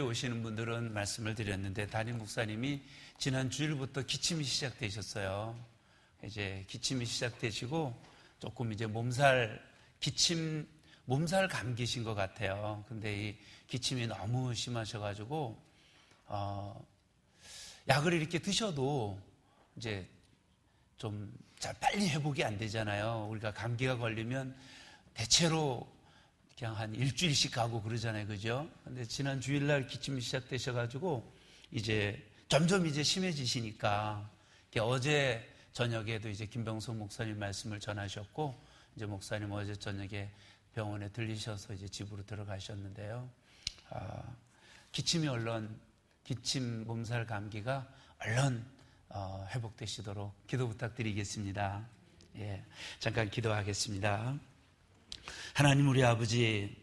오시는 분들은 말씀을 드렸는데 담임 목사님이 지난 주일부터 기침이 시작되셨어요. 이제 기침이 시작되시고 조금 이제 몸살 감기신 것 같아요. 근데 이 기침이 너무 심하셔가지고 약을 이렇게 드셔도 이제 좀 잘 빨리 회복이 안 되잖아요. 우리가 감기가 걸리면 대체로 그냥 한 일주일씩 가고 그러잖아요. 그죠? 근데 지난 주일날 기침이 시작되셔가지고 이제 점점 이제 심해지시니까 어제 저녁에도 이제 김병석 목사님 말씀을 전하셨고 이제 목사님 어제 저녁에 병원에 들리셔서 이제 집으로 들어가셨는데요. 기침 몸살 감기가 얼른 회복되시도록 기도 부탁드리겠습니다. 예, 잠깐 기도하겠습니다. 하나님 우리 아버지,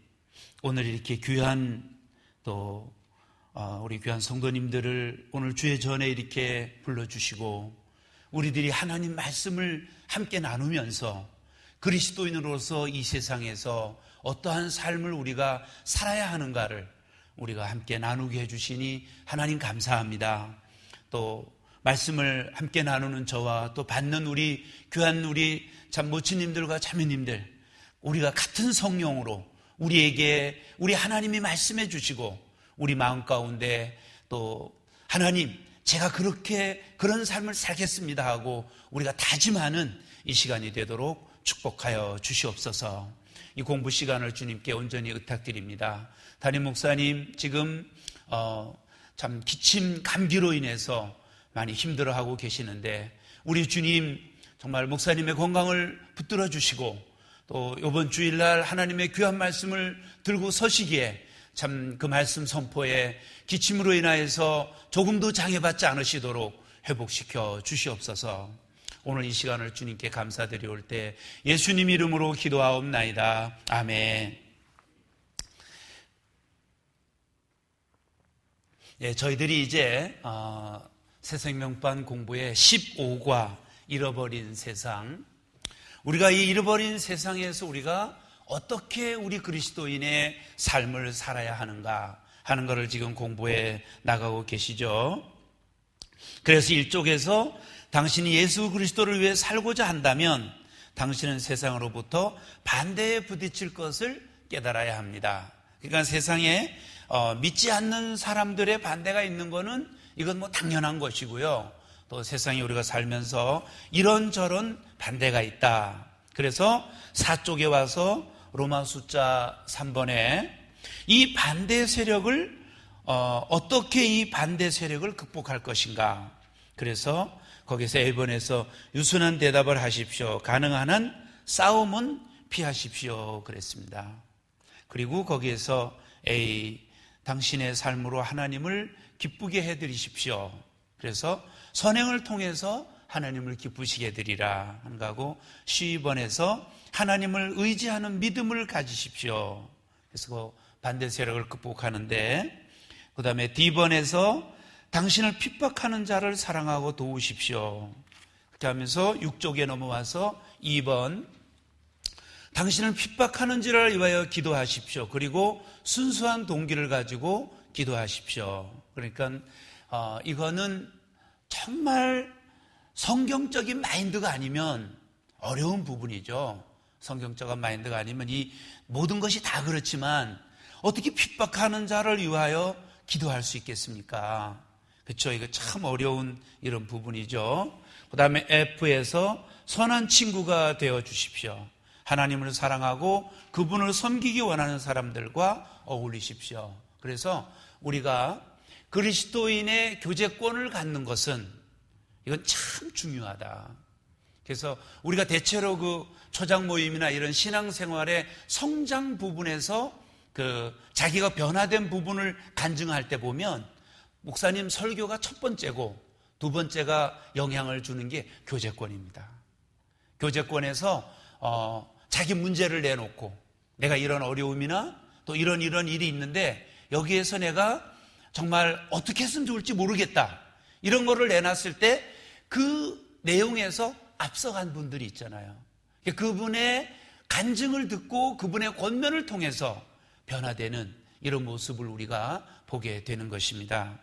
오늘 이렇게 귀한 우리 귀한 성도님들을 오늘 주의 전에 이렇게 불러주시고 우리들이 하나님 말씀을 함께 나누면서 그리스도인으로서 이 세상에서 어떠한 삶을 우리가 살아야 하는가를 우리가 함께 나누게 해주시니 하나님 감사합니다. 또 말씀을 함께 나누는 저와 또 받는 우리 귀한 우리 참 모친님들과 자매님들, 우리가 같은 성령으로 우리에게 우리 하나님이 말씀해 주시고 우리 마음 가운데 또 하나님 제가 그런 삶을 살겠습니다 하고 우리가 다짐하는 이 시간이 되도록 축복하여 주시옵소서. 이 공부 시간을 주님께 온전히 의탁드립니다. 담임 목사님 지금 참 기침 감기로 인해서 많이 힘들어하고 계시는데 우리 주님 정말 목사님의 건강을 붙들어 주시고 또 이번 주일날 하나님의 귀한 말씀을 들고 서시기에 참 그 말씀 선포에 기침으로 인하여서 조금도 장애받지 않으시도록 회복시켜 주시옵소서. 오늘 이 시간을 주님께 감사드리올 때 예수님 이름으로 기도하옵나이다. 아멘. 예, 저희들이 이제 새생명반 공부의 15과 잃어버린 세상, 우리가 이 잃어버린 세상에서 우리가 어떻게 우리 그리스도인의 삶을 살아야 하는가 하는 것을 지금 공부해 나가고 계시죠. 그래서 이쪽에서 당신이 예수 그리스도를 위해 살고자 한다면 당신은 세상으로부터 반대에 부딪힐 것을 깨달아야 합니다. 그러니까 세상에 믿지 않는 사람들의 반대가 있는 거는 이건 뭐 당연한 것이고요. 또 세상에 우리가 살면서 이런저런 반대가 있다. 그래서 4쪽에 와서 로마 숫자 3번에 이 반대 세력을 어떻게 이 반대 세력을 극복할 것인가. 그래서 거기서 1번에서 유순한 대답을 하십시오. 가능한 한 싸움은 피하십시오. 그랬습니다. 그리고 거기에서 A, 당신의 삶으로 하나님을 기쁘게 해드리십시오. 그래서 선행을 통해서 하나님을 기쁘시게 해드리라 하는 거고 12번에서 하나님을 의지하는 믿음을 가지십시오. 그래서 그 반대 세력을 극복하는데 그 다음에 D번에서 당신을 핍박하는 자를 사랑하고 도우십시오. 그렇게 하면서 6쪽에 넘어와서 2번 당신을 핍박하는 자를 위하여 기도하십시오. 그리고 순수한 동기를 가지고 기도하십시오. 그러니까 이거는 정말 성경적인 마인드가 아니면 어려운 부분이죠. 성경적인 마인드가 아니면 이 모든 것이 다 그렇지만 어떻게 핍박하는 자를 위하여 기도할 수 있겠습니까? 그렇죠. 이거 참 어려운 이런 부분이죠. 그 다음에 F에서 선한 친구가 되어 주십시오. 하나님을 사랑하고 그분을 섬기기 원하는 사람들과 어울리십시오. 그래서 우리가 그리스도인의 교제권을 갖는 것은 이건 참 중요하다. 그래서 우리가 대체로 그 초장 모임이나 이런 신앙생활의 성장 부분에서 자기가 변화된 부분을 간증할 때 보면 목사님 설교가 첫 번째고 두 번째가 영향을 주는 게 교제권입니다. 교제권에서 자기 문제를 내놓고 내가 이런 어려움이나 또 이런 일이 있는데 여기에서 내가 정말 어떻게 했으면 좋을지 모르겠다. 이런 거를 내놨을 때 그 내용에서 앞서간 분들이 있잖아요. 그분의 간증을 듣고 그분의 권면을 통해서 변화되는 이런 모습을 우리가 보게 되는 것입니다.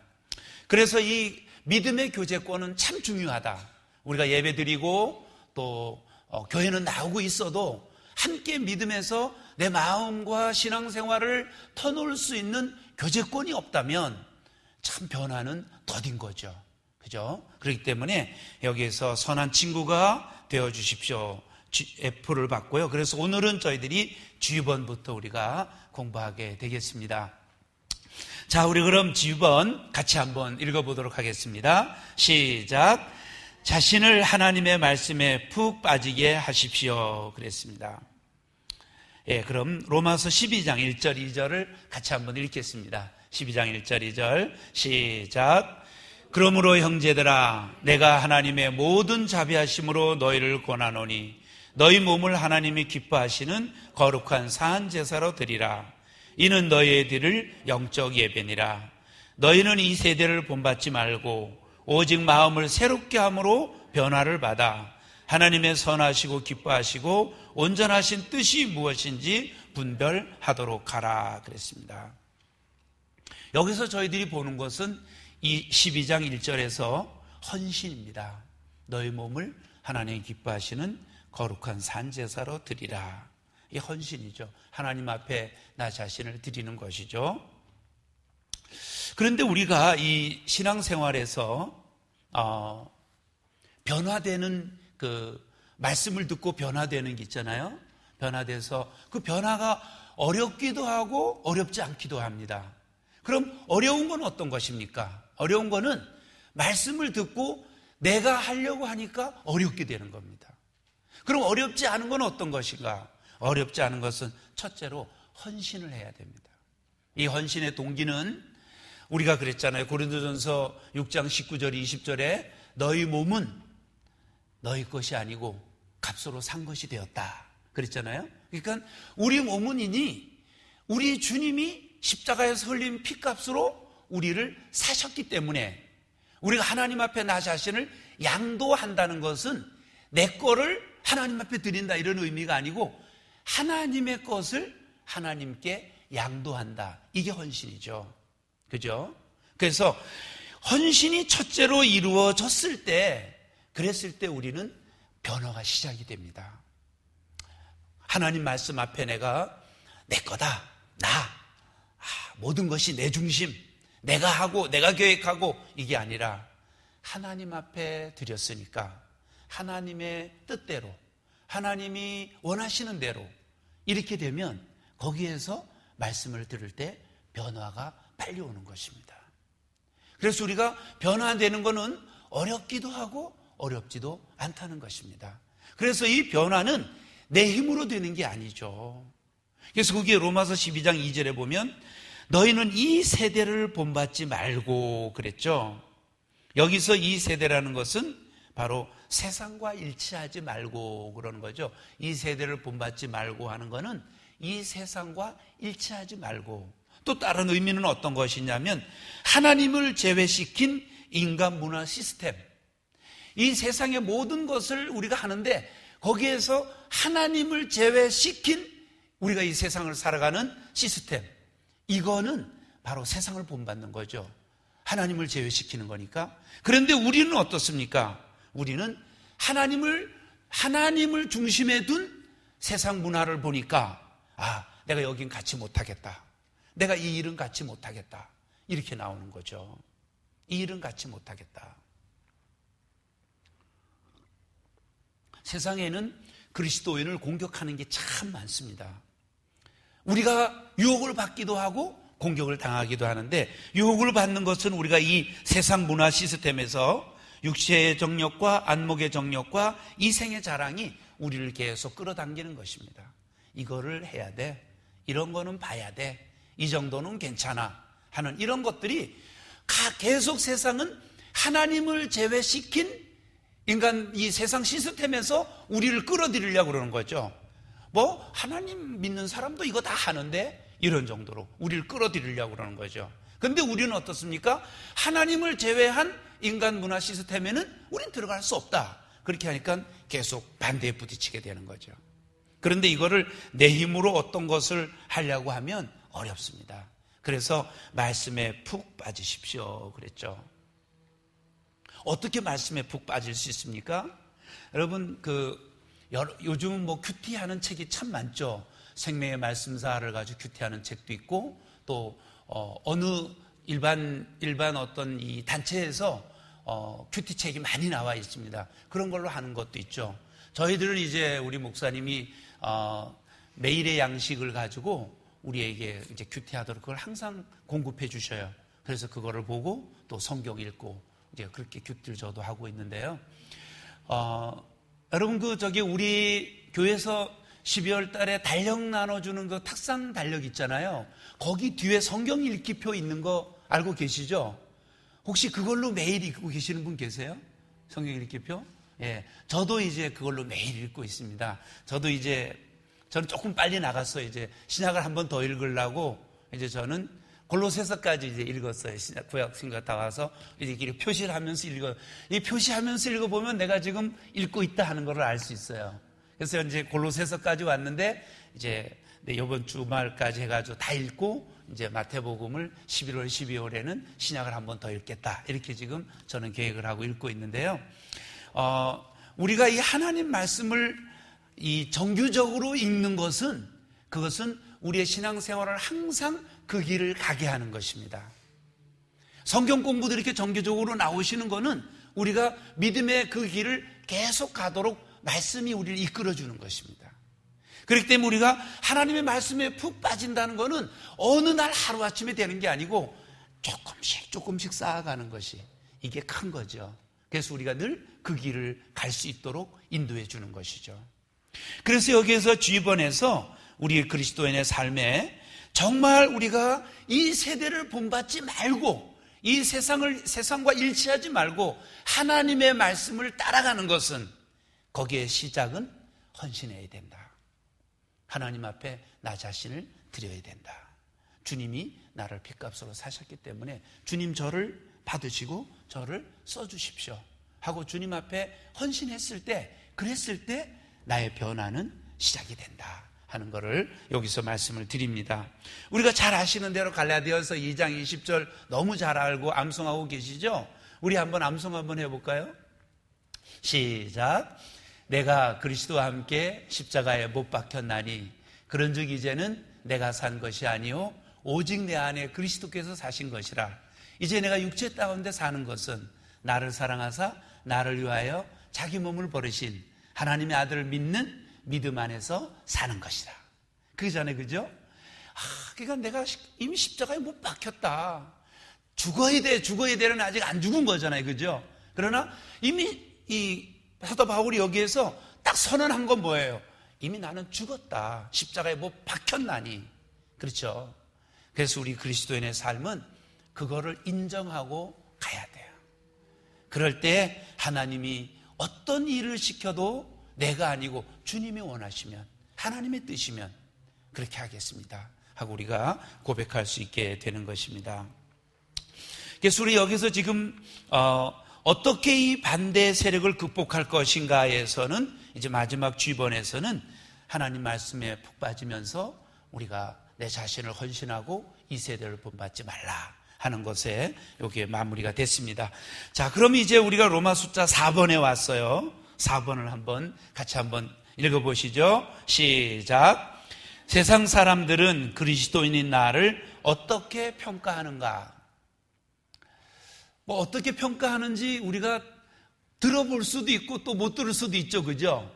그래서 이 믿음의 교제권은 참 중요하다. 우리가 예배드리고 또 교회는 나오고 있어도 함께 믿음에서 내 마음과 신앙생활을 터놓을 수 있는 교제권이 없다면 참 변화는 더딘 거죠. 그죠? 그렇기 때문에 여기에서 선한 친구가 되어주십시오. F를 받고요. 그래서 오늘은 저희들이 G번부터 우리가 공부하게 되겠습니다. 자, 우리 그럼 G번 같이 한번 읽어보도록 하겠습니다. 시작. 자신을 하나님의 말씀에 푹 빠지게 하십시오. 그랬습니다. 예, 그럼 로마서 12장 1절 2절을 같이 한번 읽겠습니다. 12장 1절 2절 시작. 그러므로 형제들아 내가 하나님의 모든 자비하심으로 너희를 권하노니 너희 몸을 하나님이 기뻐하시는 거룩한 사한 제사로 드리라. 이는 너희의 드릴 영적 예배니라. 너희는 이 세대를 본받지 말고 오직 마음을 새롭게 함으로 변화를 받아 하나님의 선하시고 기뻐하시고 온전하신 뜻이 무엇인지 분별하도록 하라 그랬습니다. 여기서 저희들이 보는 것은 이 12장 1절에서 헌신입니다. 너희 몸을 하나님이 기뻐하시는 거룩한 산제사로 드리라. 이 헌신이죠. 하나님 앞에 나 자신을 드리는 것이죠. 그런데 우리가 이 신앙생활에서 변화되는 그 말씀을 듣고 변화되는 게 있잖아요. 변화돼서 그 변화가 어렵기도 하고 어렵지 않기도 합니다. 그럼 어려운 건 어떤 것입니까? 어려운 거는 말씀을 듣고 내가 하려고 하니까 어렵게 되는 겁니다. 그럼 어렵지 않은 건 어떤 것인가? 어렵지 않은 것은 첫째로 헌신을 해야 됩니다. 이 헌신의 동기는 우리가 그랬잖아요. 고린도전서 6장 19절 20절에 너희 몸은 너희 것이 아니고 값으로 산 것이 되었다 그랬잖아요. 그러니까 우리 몸은 이니 우리 주님이 십자가에서 흘린 피값으로 우리를 사셨기 때문에 우리가 하나님 앞에 나 자신을 양도한다는 것은 내 거를 하나님 앞에 드린다 이런 의미가 아니고 하나님의 것을 하나님께 양도한다. 이게 헌신이죠. 그죠? 그래서 헌신이 첫째로 이루어졌을 때, 그랬을 때 우리는 변화가 시작이 됩니다. 하나님 말씀 앞에 내가 내 거다, 모든 것이 내 중심, 내가 하고 내가 계획하고 이게 아니라 하나님 앞에 드렸으니까 하나님의 뜻대로 하나님이 원하시는 대로 이렇게 되면 거기에서 말씀을 들을 때 변화가 빨리 오는 것입니다. 그래서 우리가 변화되는 것은 어렵기도 하고 어렵지도 않다는 것입니다. 그래서 이 변화는 내 힘으로 되는 게 아니죠. 그래서 거기에 로마서 12장 2절에 보면 너희는 이 세대를 본받지 말고 그랬죠. 여기서 이 세대라는 것은 바로 세상과 일치하지 말고 그러는 거죠. 이 세대를 본받지 말고 하는 것은 이 세상과 일치하지 말고, 또 다른 의미는 어떤 것이냐면 하나님을 제외시킨 인간 문화 시스템, 이 세상의 모든 것을 우리가 하는데 거기에서 하나님을 제외시킨 우리가 이 세상을 살아가는 시스템, 이거는 바로 세상을 본받는 거죠. 하나님을 제외시키는 거니까. 그런데 우리는 어떻습니까? 우리는 하나님을 중심에 둔 세상 문화를 보니까 내가 여긴 같이 못하겠다, 내가 이 일은 같이 못하겠다, 이렇게 나오는 거죠. 이 일은 같이 못하겠다. 세상에는 그리스도인을 공격하는 게 참 많습니다. 우리가 유혹을 받기도 하고 공격을 당하기도 하는데, 유혹을 받는 것은 우리가 이 세상 문화 시스템에서 육체의 정욕과 안목의 정욕과 이생의 자랑이 우리를 계속 끌어당기는 것입니다. 이거를 해야 돼, 이런 거는 봐야 돼, 이 정도는 괜찮아 하는 이런 것들이 계속 세상은 하나님을 제외시킨 인간 이 세상 시스템에서 우리를 끌어들이려고 그러는 거죠. 하나님 믿는 사람도 이거 다 하는데, 이런 정도로 우리를 끌어들이려고 그러는 거죠. 그런데 우리는 어떻습니까? 하나님을 제외한 인간 문화 시스템에는 우린 들어갈 수 없다. 그렇게 하니까 계속 반대에 부딪히게 되는 거죠. 그런데 이거를 내 힘으로 어떤 것을 하려고 하면 어렵습니다. 그래서 말씀에 푹 빠지십시오 그랬죠. 어떻게 말씀에 푹 빠질 수 있습니까? 여러분 요즘은 큐티하는 책이 참 많죠. 생명의 말씀사를 가지고 큐티하는 책도 있고 또 어느 일반 어떤 이 단체에서 큐티 책이 많이 나와 있습니다. 그런 걸로 하는 것도 있죠. 저희들은 이제 우리 목사님이 매일의 양식을 가지고 우리에게 이제 큐티하도록 그걸 항상 공급해 주셔요. 그래서 그거를 보고 또 성경 읽고 이제 그렇게 큐티를 저도 하고 있는데요. 여러분 우리 교회에서 12월 달에 달력 나눠주는 그 탁상 달력 있잖아요. 거기 뒤에 성경 읽기표 있는 거 알고 계시죠? 혹시 그걸로 매일 읽고 계시는 분 계세요? 성경 읽기표? 예. 저도 이제 그걸로 매일 읽고 있습니다. 저는 조금 빨리 나갔어요. 이제 신약을 한 번 더 읽으려고 이제 저는 골로새서까지 이제 읽었어요. 구약 신약 다 와서 이렇게 표시를 하면서 이 표시하면서 읽어보면 내가 지금 읽고 있다 하는 걸 알 수 있어요. 그래서 이제 골로새서까지 왔는데 이제 이번 주말까지 해가지고 다 읽고 이제 마태복음을 11월, 12월에는 신약을 한 번 더 읽겠다. 이렇게 지금 저는 계획을 하고 읽고 있는데요. 우리가 이 하나님 말씀을 이 정규적으로 읽는 그것은 우리의 신앙생활을 항상 그 길을 가게 하는 것입니다. 성경 공부도 이렇게 정기적으로 나오시는 것은 우리가 믿음의 그 길을 계속 가도록 말씀이 우리를 이끌어주는 것입니다. 그렇기 때문에 우리가 하나님의 말씀에 푹 빠진다는 것은 어느 날 하루아침에 되는 게 아니고 조금씩 쌓아가는 것이 이게 큰 거죠. 그래서 우리가 늘 그 길을 갈 수 있도록 인도해 주는 것이죠. 그래서 여기에서 G번에서 우리 그리스도인의 삶에 정말 우리가 이 세대를 본받지 말고 이 세상과 일치하지 말고 하나님의 말씀을 따라가는 것은 거기에 시작은 헌신해야 된다. 하나님 앞에 나 자신을 드려야 된다. 주님이 나를 핏값으로 사셨기 때문에 주님 저를 받으시고 저를 써주십시오 하고 주님 앞에 그랬을 때 나의 변화는 시작이 된다 하는 것을 여기서 말씀을 드립니다. 우리가 잘 아시는 대로 갈라디아서 2장 20절 너무 잘 알고 암송하고 계시죠? 우리 한번 암송 한번 해볼까요? 시작. 내가 그리스도와 함께 십자가에 못 박혔나니 그런즉 이제는 내가 산 것이 아니요 오직 내 안에 그리스도께서 사신 것이라. 이제 내가 육체 가운데 사는 것은 나를 사랑하사 나를 위하여 자기 몸을 버리신 하나님의 아들을 믿는 믿음 안에서 사는 것이라. 그 전에 그죠? 그러니까 내가 이미 십자가에 못 박혔다. 죽어야 되는 아직 안 죽은 거잖아요. 그죠? 그러나 이미 이 사도 바울이 여기에서 딱 선언한 건 뭐예요? 이미 나는 죽었다. 십자가에 못 박혔나니. 그렇죠? 그래서 우리 그리스도인의 삶은 그거를 인정하고 가야 돼요. 그럴 때 하나님이 어떤 일을 시켜도 내가 아니고 주님이 원하시면 하나님의 뜻이면 그렇게 하겠습니다 하고 우리가 고백할 수 있게 되는 것입니다. 그래서 우리 여기서 지금 어떻게 이 반대 세력을 극복할 것인가에서는 이제 마지막 G번에서는 하나님 말씀에 푹 빠지면서 우리가 내 자신을 헌신하고 이 세대를 본받지 말라 하는 것에 여기에 마무리가 됐습니다. 자, 그럼 이제 우리가 로마 숫자 4번에 왔어요. 4번을 같이 한번 읽어보시죠. 시작. 세상 사람들은 그리스도인인 나를 어떻게 평가하는가? 어떻게 평가하는지 우리가 들어볼 수도 있고 또 못 들을 수도 있죠. 그죠?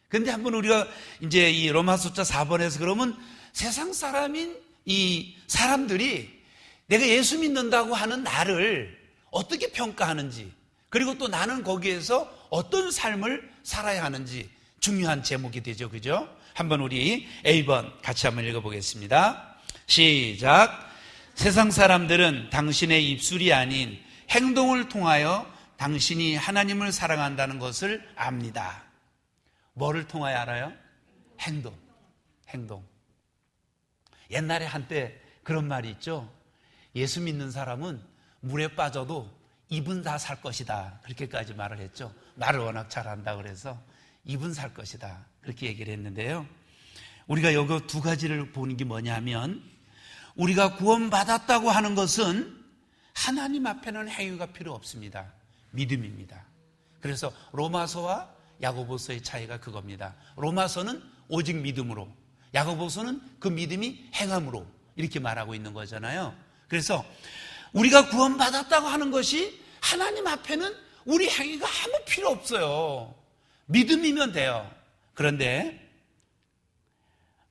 근데 한번 우리가 이제 이 로마 숫자 4번에서 그러면 세상 사람인 이 사람들이 내가 예수 믿는다고 하는 나를 어떻게 평가하는지, 그리고 또 나는 거기에서 어떤 삶을 살아야 하는지 중요한 제목이 되죠. 그죠? 한번 우리 A번 같이 한번 읽어보겠습니다. 시작. 세상 사람들은 당신의 입술이 아닌 행동을 통하여 당신이 하나님을 사랑한다는 것을 압니다. 뭐를 통하여 알아요? 행동. 옛날에 한때 그런 말이 있죠. 예수 믿는 사람은 물에 빠져도 입은 다 살 것이다. 그렇게까지 말을 했죠. 말을 워낙 잘한다 그래서 입은 살 것이다. 그렇게 얘기를 했는데요. 우리가 여기 두 가지를 보는 게 뭐냐면 우리가 구원받았다고 하는 것은 하나님 앞에는 행위가 필요 없습니다. 믿음입니다. 그래서 로마서와 야고보서의 차이가 그겁니다. 로마서는 오직 믿음으로, 야고보서는 그 믿음이 행함으로 이렇게 말하고 있는 거잖아요. 그래서 우리가 구원받았다고 하는 것이 하나님 앞에는 우리 행위가 아무 필요 없어요. 믿음이면 돼요. 그런데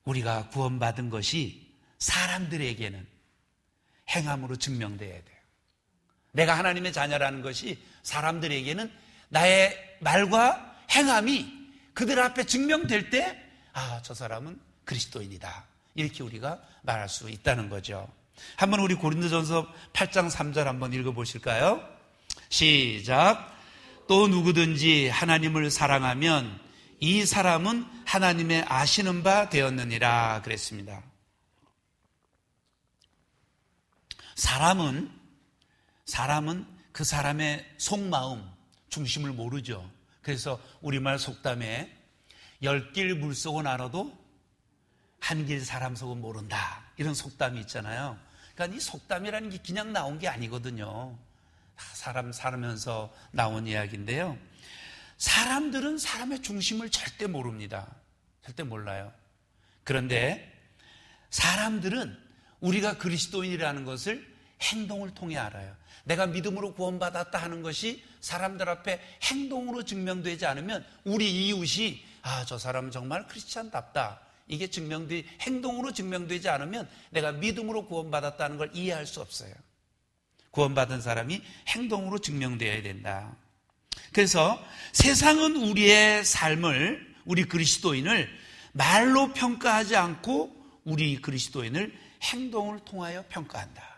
우리가 구원받은 것이 사람들에게는 행함으로 증명돼야 돼요. 내가 하나님의 자녀라는 것이 사람들에게는 나의 말과 행함이 그들 앞에 증명될 때, 저 사람은 그리스도인이다, 이렇게 우리가 말할 수 있다는 거죠. 한번 우리 고린도전서 8장 3절 한번 읽어보실까요? 시작. 또 누구든지 하나님을 사랑하면 이 사람은 하나님의 아시는 바 되었느니라 그랬습니다. 사람은 그 사람의 속마음, 중심을 모르죠. 그래서 우리말 속담에 10길 물속은 알아도 한 길 사람 속은 모른다, 이런 속담이 있잖아요. 그러니까 이 속담이라는 게 그냥 나온 게 아니거든요. 사람 살면서 나온 이야기인데요. 사람들은 사람의 중심을 절대 모릅니다. 절대 몰라요. 그런데 사람들은 우리가 그리스도인이라는 것을 행동을 통해 알아요. 내가 믿음으로 구원받았다 하는 것이 사람들 앞에 행동으로 증명되지 않으면 우리 이웃이 저 사람은 정말 크리스찬답다, 이게 행동으로 증명되지 않으면 내가 믿음으로 구원받았다는 걸 이해할 수 없어요. 구원받은 사람이 행동으로 증명되어야 된다. 그래서 세상은 우리의 삶을, 우리 그리스도인을 말로 평가하지 않고 우리 그리스도인을 행동을 통하여 평가한다.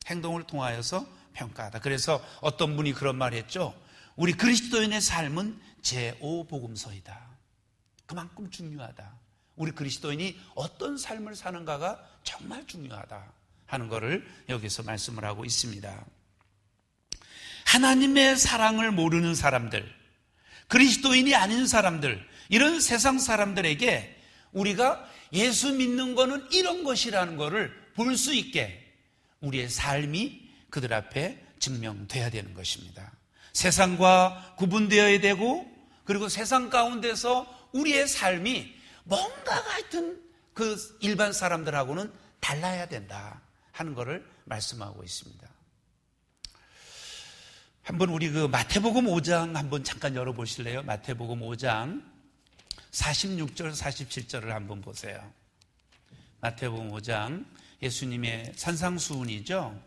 행동을 통하여서 평가하다. 그래서 어떤 분이 그런 말 했죠. 우리 그리스도인의 삶은 제5복음서이다. 그만큼 중요하다. 우리 그리스도인이 어떤 삶을 사는가가 정말 중요하다 하는 것을 여기서 말씀을 하고 있습니다. 하나님의 사랑을 모르는 사람들, 그리스도인이 아닌 사람들, 이런 세상 사람들에게 우리가 예수 믿는 거는 이런 것이라는 것을 볼 수 있게 우리의 삶이 그들 앞에 증명돼야 되는 것입니다. 세상과 구분되어야 되고, 그리고 세상 가운데서 우리의 삶이 뭔가가 하여튼 그 일반 사람들하고는 달라야 된다 하는 것을 말씀하고 있습니다. 한번 우리 그 마태복음 5장 한번 잠깐 열어보실래요? 마태복음 5장 46절 47절을 한번 보세요. 마태복음 5장, 예수님의 산상수훈이죠.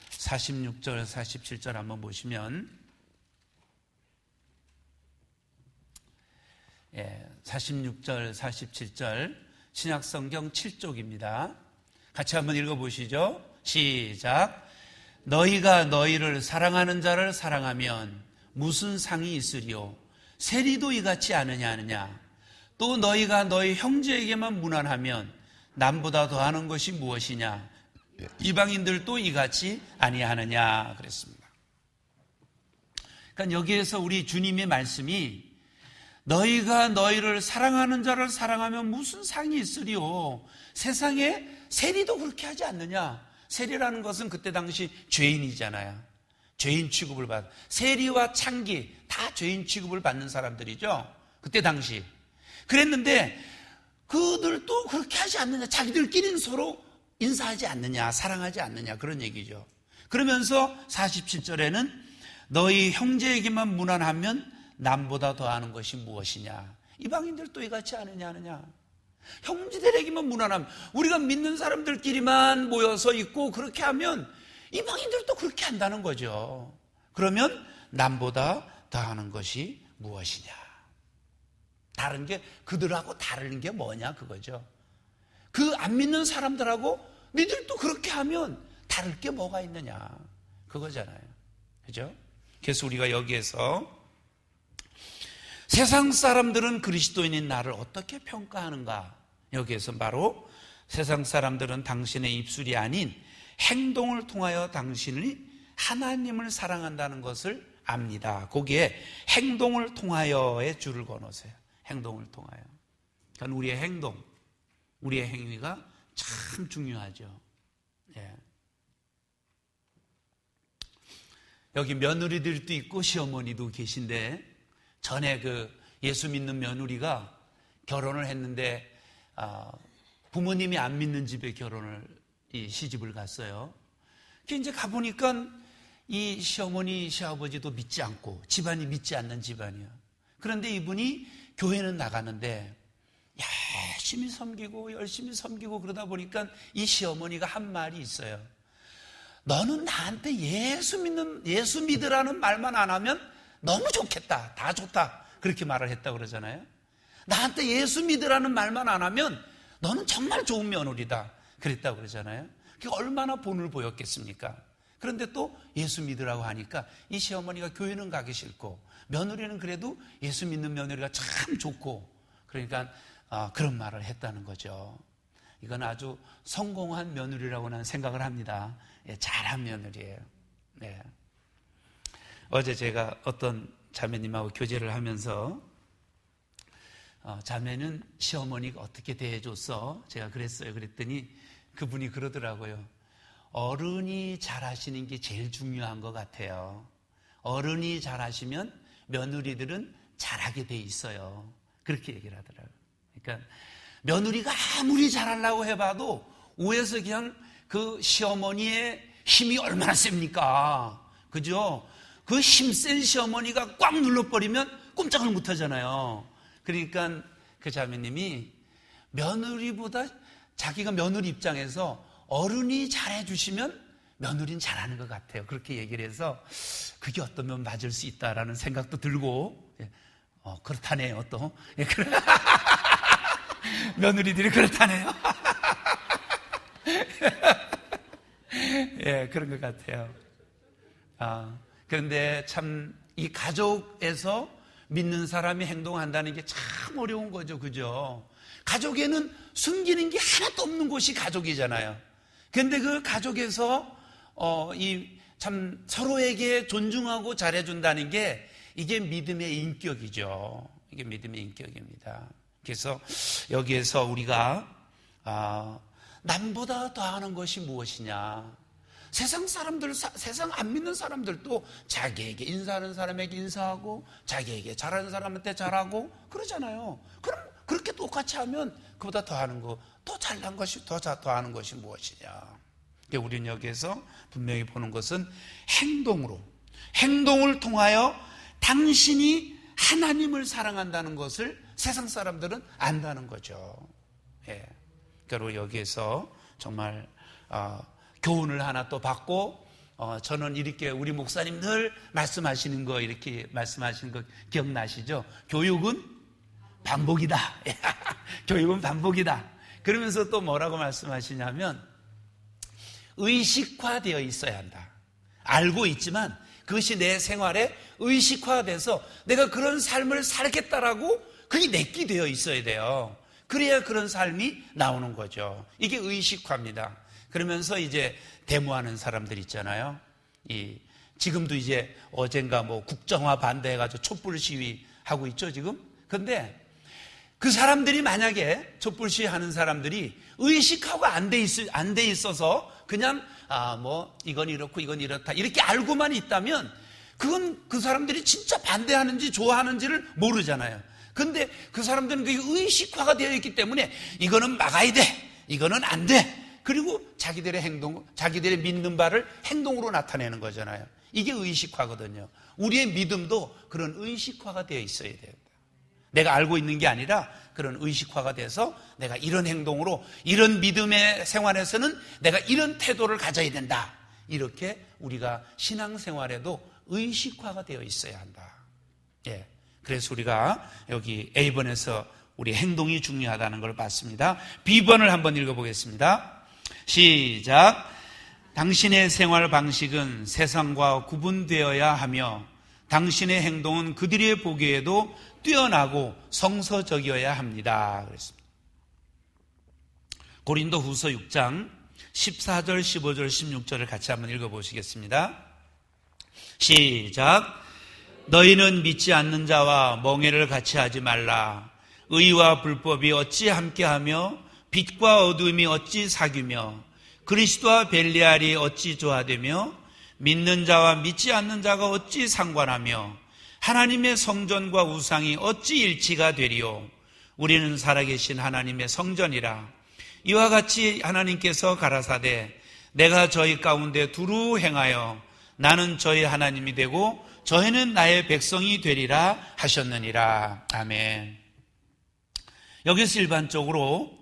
46절 47절 한번 보시면, 46절 47절 신약성경 7쪽입니다. 같이 한번 읽어보시죠. 시작. 너희가 너희를 사랑하는 자를 사랑하면 무슨 상이 있으리요? 세리도 이같이 아느냐. 또 너희가 너희 형제에게만 무난하면 남보다 더하는 것이 무엇이냐? 이방인들도 이같이 아니하느냐 그랬습니다. 그러니까 여기에서 우리 주님의 말씀이 너희가 너희를 사랑하는 자를 사랑하면 무슨 상이 있으리요? 세상에 세리도 그렇게 하지 않느냐? 세리라는 것은 그때 당시 죄인이잖아요. 죄인 취급을 받는, 세리와 창기 다 죄인 취급을 받는 사람들이죠. 그때 당시. 그랬는데 그들도 그렇게 하지 않느냐? 자기들끼리는 서로 인사하지 않느냐? 사랑하지 않느냐? 그런 얘기죠. 그러면서 47절에는 너희 형제에게만 무난하면 남보다 더하는 것이 무엇이냐? 이방인들도 이같이 하느냐? 형제들에게만 무난하면, 우리가 믿는 사람들끼리만 모여서 있고 그렇게 하면 이방인들도 그렇게 한다는 거죠. 그러면 남보다 더하는 것이 무엇이냐? 다른 게, 그들하고 다른 게 뭐냐 그거죠. 그 안 믿는 사람들하고 니들도 그렇게 하면 다를 게 뭐가 있느냐 그거잖아요. 그죠? 그래서 우리가 여기에서 세상 사람들은 그리스도인인 나를 어떻게 평가하는가? 여기에서 바로 세상 사람들은 당신의 입술이 아닌 행동을 통하여 당신이 하나님을 사랑한다는 것을 압니다. 거기에 행동을 통하여의 줄을 거놓으세요. 행동을 통하여. 그러니까 우리의 행동, 우리의 행위가 참 중요하죠. 예. 여기 며느리들도 있고 시어머니도 계신데, 전에 그 예수 믿는 며느리가 결혼을 했는데 부모님이 안 믿는 집에 시집을 갔어요. 이제 가보니까 이 시어머니, 시아버지도 믿지 않고 집안이 믿지 않는 집안이야. 그런데 이분이 교회는 나가는데 열심히 섬기고 그러다 보니까 이 시어머니가 한 말이 있어요. 너는 나한테 예수 믿으라는 말만 안 하면 너무 좋겠다. 다 좋다. 그렇게 말을 했다고 그러잖아요. 나한테 예수 믿으라는 말만 안 하면 너는 정말 좋은 며느리다. 그랬다고 그러잖아요. 그게 얼마나 본을 보였겠습니까? 그런데 또 예수 믿으라고 하니까 이 시어머니가 교회는 가기 싫고 며느리는 그래도 예수 믿는 며느리가 참 좋고, 그러니까 그런 말을 했다는 거죠. 이건 아주 성공한 며느리라고 나는 생각을 합니다. 예, 잘한 며느리예요. 네. 어제 제가 어떤 자매님하고 교제를 하면서 자매는 시어머니가 어떻게 대해줬어? 제가 그랬어요. 그랬더니 그분이 그러더라고요. 어른이 잘하시는 게 제일 중요한 것 같아요. 어른이 잘하시면 며느리들은 잘하게 돼 있어요. 그렇게 얘기를 하더라고요. 그러니까 며느리가 아무리 잘하려고 해봐도 위에서 그냥 그 시어머니의 힘이 얼마나 셉니까? 그죠? 그 힘센 시어머니가 꽉 눌러버리면 꼼짝을 못 하잖아요. 그러니까 그 자매님이 며느리보다 자기가 며느리 입장에서 어른이 잘해주시면 며느리는 잘하는 것 같아요. 그렇게 얘기를 해서 그게 어떠면 맞을 수 있다라는 생각도 들고, 그렇다네요, 또. 예, 며느리들이 그렇다네요. 예, 그런 것 같아요. 그런데 참 이 가족에서 믿는 사람이 행동한다는 게 참 어려운 거죠. 그죠? 가족에는 숨기는 게 하나도 없는 곳이 가족이잖아요. 그런데 그 가족에서 참 서로에게 존중하고 잘해준다는 게 이게 믿음의 인격이죠. 이게 믿음의 인격입니다. 그래서 여기에서 우리가 남보다 더하는 것이 무엇이냐? 세상 안 믿는 사람들도 자기에게 인사하는 사람에게 인사하고 자기에게 잘하는 사람한테 잘하고 그러잖아요. 그럼 그렇게 똑같이 하면 그보다 더하는 거, 더 잘난 것이, 더하는 것이 무엇이냐? 우리는 여기에서 분명히 보는 것은 행동을 통하여 당신이 하나님을 사랑한다는 것을 세상 사람들은 안다는 거죠. 예. 그리고 여기에서 정말 교훈을 하나 또 받고, 저는 이렇게 우리 목사님 늘 말씀하시는 거, 이렇게 말씀하시는 거 기억나시죠? 교육은 반복이다. 교육은 반복이다. 그러면서 또 뭐라고 말씀하시냐면, 의식화되어 있어야 한다. 알고 있지만 그것이 내 생활에 의식화돼서 내가 그런 삶을 살겠다라고 그게 내끼 되어 있어야 돼요. 그래야 그런 삶이 나오는 거죠. 이게 의식화입니다. 그러면서 이제 데모하는 사람들 있잖아요. 지금도 이제 어젠가 국정화 반대해가지고 촛불 시위 하고 있죠, 지금. 근데 그 사람들이 만약에 촛불 시위 하는 사람들이 의식하고 안 돼 있어서 그냥 이건 이렇고 이건 이렇다 이렇게 알고만 있다면 그건 그 사람들이 진짜 반대하는지 좋아하는지를 모르잖아요. 근데 그 사람들은 그게 의식화가 되어 있기 때문에 이거는 막아야 돼, 이거는 안 돼. 그리고 자기들의 행동, 자기들의 믿는 바를 행동으로 나타내는 거잖아요. 이게 의식화거든요. 우리의 믿음도 그런 의식화가 되어 있어야 돼요. 내가 알고 있는 게 아니라 그런 의식화가 돼서 내가 이런 행동으로, 이런 믿음의 생활에서는 내가 이런 태도를 가져야 된다. 이렇게 우리가 신앙생활에도 의식화가 되어 있어야 한다. 예. 그래서 우리가 여기 A번에서 우리 행동이 중요하다는 걸 봤습니다. B번을 한번 읽어보겠습니다. 시작. 당신의 생활 방식은 세상과 구분되어야 하며 당신의 행동은 그들이 보기에도 뛰어나고 성서적이어야 합니다. 그랬습니다. 고린도 후서 6장 14절, 15절, 16절을 같이 한번 읽어보시겠습니다. 시작. 너희는 믿지 않는 자와 멍에를 같이 하지 말라. 의와 불법이 어찌 함께하며 빛과 어두움이 어찌 사귀며 그리스도와 벨리알이 어찌 조화되며 믿는 자와 믿지 않는 자가 어찌 상관하며 하나님의 성전과 우상이 어찌 일치가 되리요. 우리는 살아계신 하나님의 성전이라. 이와 같이 하나님께서 가라사대 내가 저희 가운데 두루 행하여 나는 저희 하나님이 되고 저희는 나의 백성이 되리라 하셨느니라. 아멘. 여기서 일반적으로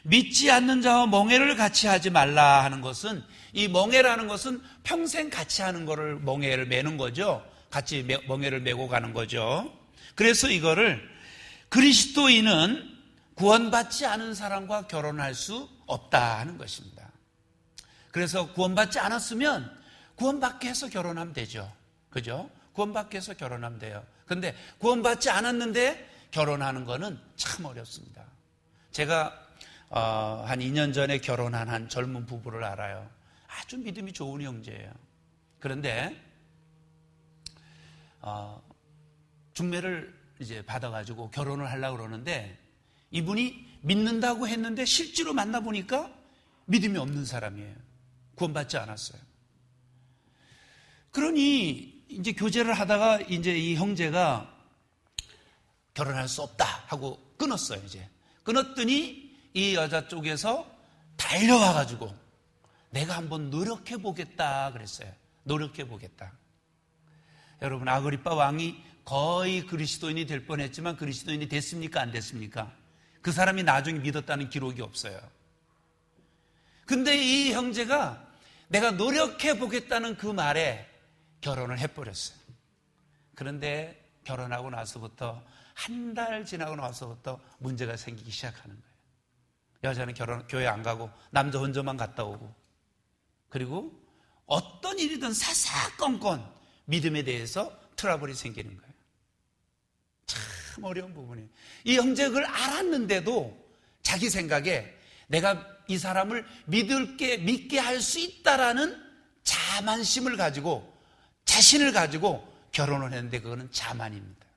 믿지 않는 자와 멍해를 같이 하지 말라 하는 것은, 이 멍해라는 것은 평생 같이 하는 거를 멍해를 매는 거죠. 같이 멍해를 메고 가는 거죠. 그래서 이거를 그리스도인은 구원받지 않은 사람과 결혼할 수 없다 하는 것입니다. 그래서 구원받지 않았으면 구원받게 해서 결혼하면 되죠. 그죠? 구원받게 해서 결혼하면 돼요. 그런데 구원받지 않았는데 결혼하는 거는 참 어렵습니다. 제가 한 2년 전에 결혼한 한 젊은 부부를 알아요. 아주 믿음이 좋은 형제예요. 그런데 중매를 이제 받아가지고 결혼을 하려고 그러는데 이분이 믿는다고 했는데 실제로 만나보니까 믿음이 없는 사람이에요. 구원받지 않았어요. 그러니 이제 교제를 하다가 이제 이 형제가 결혼할 수 없다 하고 끊었어요. 이제 끊었더니 이 여자 쪽에서 달려와가지고 내가 한번 노력해 보겠다 그랬어요. 노력해 보겠다. 여러분, 아그리빠 왕이 거의 그리스도인이 될 뻔했지만 그리스도인이 됐습니까? 안 됐습니까? 그 사람이 나중에 믿었다는 기록이 없어요. 근데 이 형제가 내가 노력해 보겠다는 그 말에 결혼을 해버렸어요. 그런데 결혼하고 나서부터 한 달 지나고 나서부터 문제가 생기기 시작하는 거예요. 여자는 교회 안 가고 남자 혼자만 갔다 오고, 그리고 어떤 일이든 사사건건 믿음에 대해서 트러블이 생기는 거예요. 참 어려운 부분이에요. 이 형제가 그걸 알았는데도 자기 생각에 내가 이 사람을 믿게 할 수 있다라는 자만심을 가지고, 자신을 가지고 결혼을 했는데 그거는 자만입니다.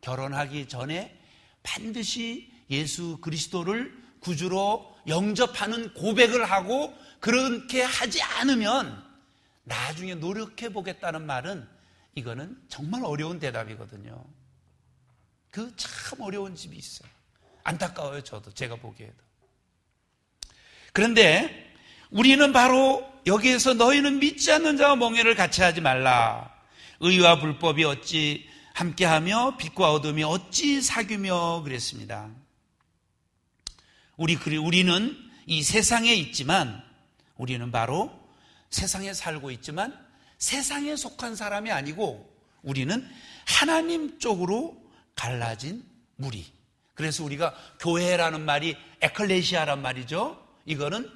결혼하기 전에 반드시 예수 그리스도를 구주로 영접하는 고백을 하고, 그렇게 하지 않으면 나중에 노력해 보겠다는 말은 이거는 정말 어려운 대답이거든요. 그 참 어려운 집이 있어요. 안타까워요. 제가 보기에도. 그런데 우리는 바로 여기에서 너희는 믿지 않는 자와 멍해를 같이 하지 말라. 의와 불법이 어찌 함께하며 빛과 어둠이 어찌 사귀며 그랬습니다. 우리는 이 세상에 있지만, 우리는 바로 세상에 살고 있지만 세상에 속한 사람이 아니고 우리는 하나님 쪽으로 갈라진 무리. 그래서 우리가 교회라는 말이 에클레시아란 말이죠. 이거는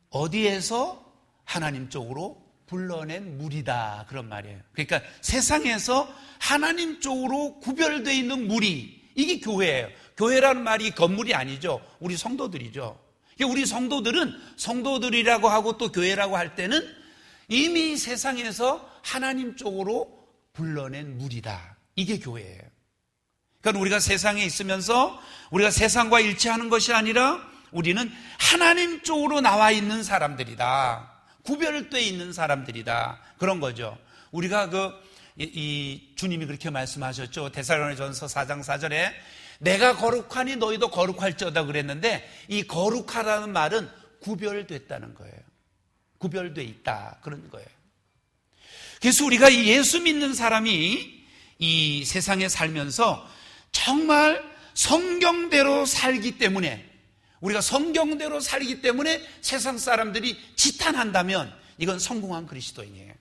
어디에서 하나님 쪽으로 불러낸 무리다, 그런 말이에요. 그러니까 세상에서 하나님 쪽으로 구별되어 있는 무리, 이게 교회예요. 교회라는 말이 건물이 아니죠. 우리 성도들이죠. 우리 성도들이라고 하고 또 교회라고 할 때는 이미 세상에서 하나님 쪽으로 불러낸 무리다, 이게 교회예요. 그러니까 우리가 세상에 있으면서 우리가 세상과 일치하는 것이 아니라 우리는 하나님 쪽으로 나와 있는 사람들이다, 구별되어 있는 사람들이다, 그런 거죠. 우리가 이 주님이 그렇게 말씀하셨죠. 데살로니가전서 4장 4절에 내가 거룩하니 너희도 거룩할지어다 그랬는데, 이 거룩하다는 말은 구별됐다는 거예요. 구별돼 있다, 그런 거예요. 그래서 우리가 이 예수 믿는 사람이 이 세상에 살면서 정말 성경대로 살기 때문에, 우리가 성경대로 살기 때문에 세상 사람들이 지탄한다면 이건 성공한 그리스도인이에요.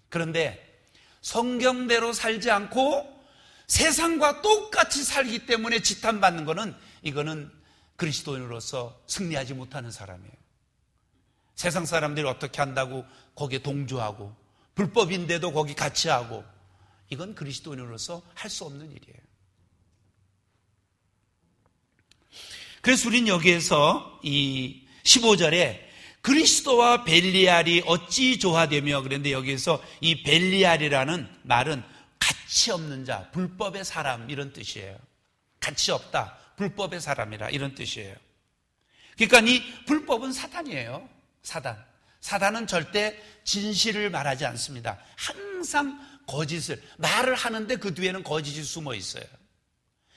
그런데 성경대로 살지 않고 세상과 똑같이 살기 때문에 지탄받는 것은, 이거는 그리스도인으로서 승리하지 못하는 사람이에요. 세상 사람들이 어떻게 한다고 거기에 동조하고, 불법인데도 거기 같이 하고, 이건 그리스도인으로서 할 수 없는 일이에요. 그래서 우리는 여기에서 이 15절에 그리스도와 벨리알이 어찌 조화되며 그랬는데, 여기에서 이 벨리알이라는 말은 가치 없는 자, 불법의 사람, 이런 뜻이에요. 가치 없다, 불법의 사람이라, 이런 뜻이에요. 그러니까 이 불법은 사단이에요. 사단은 절대 진실을 말하지 않습니다. 항상 거짓을 말을 하는데 그 뒤에는 거짓이 숨어 있어요.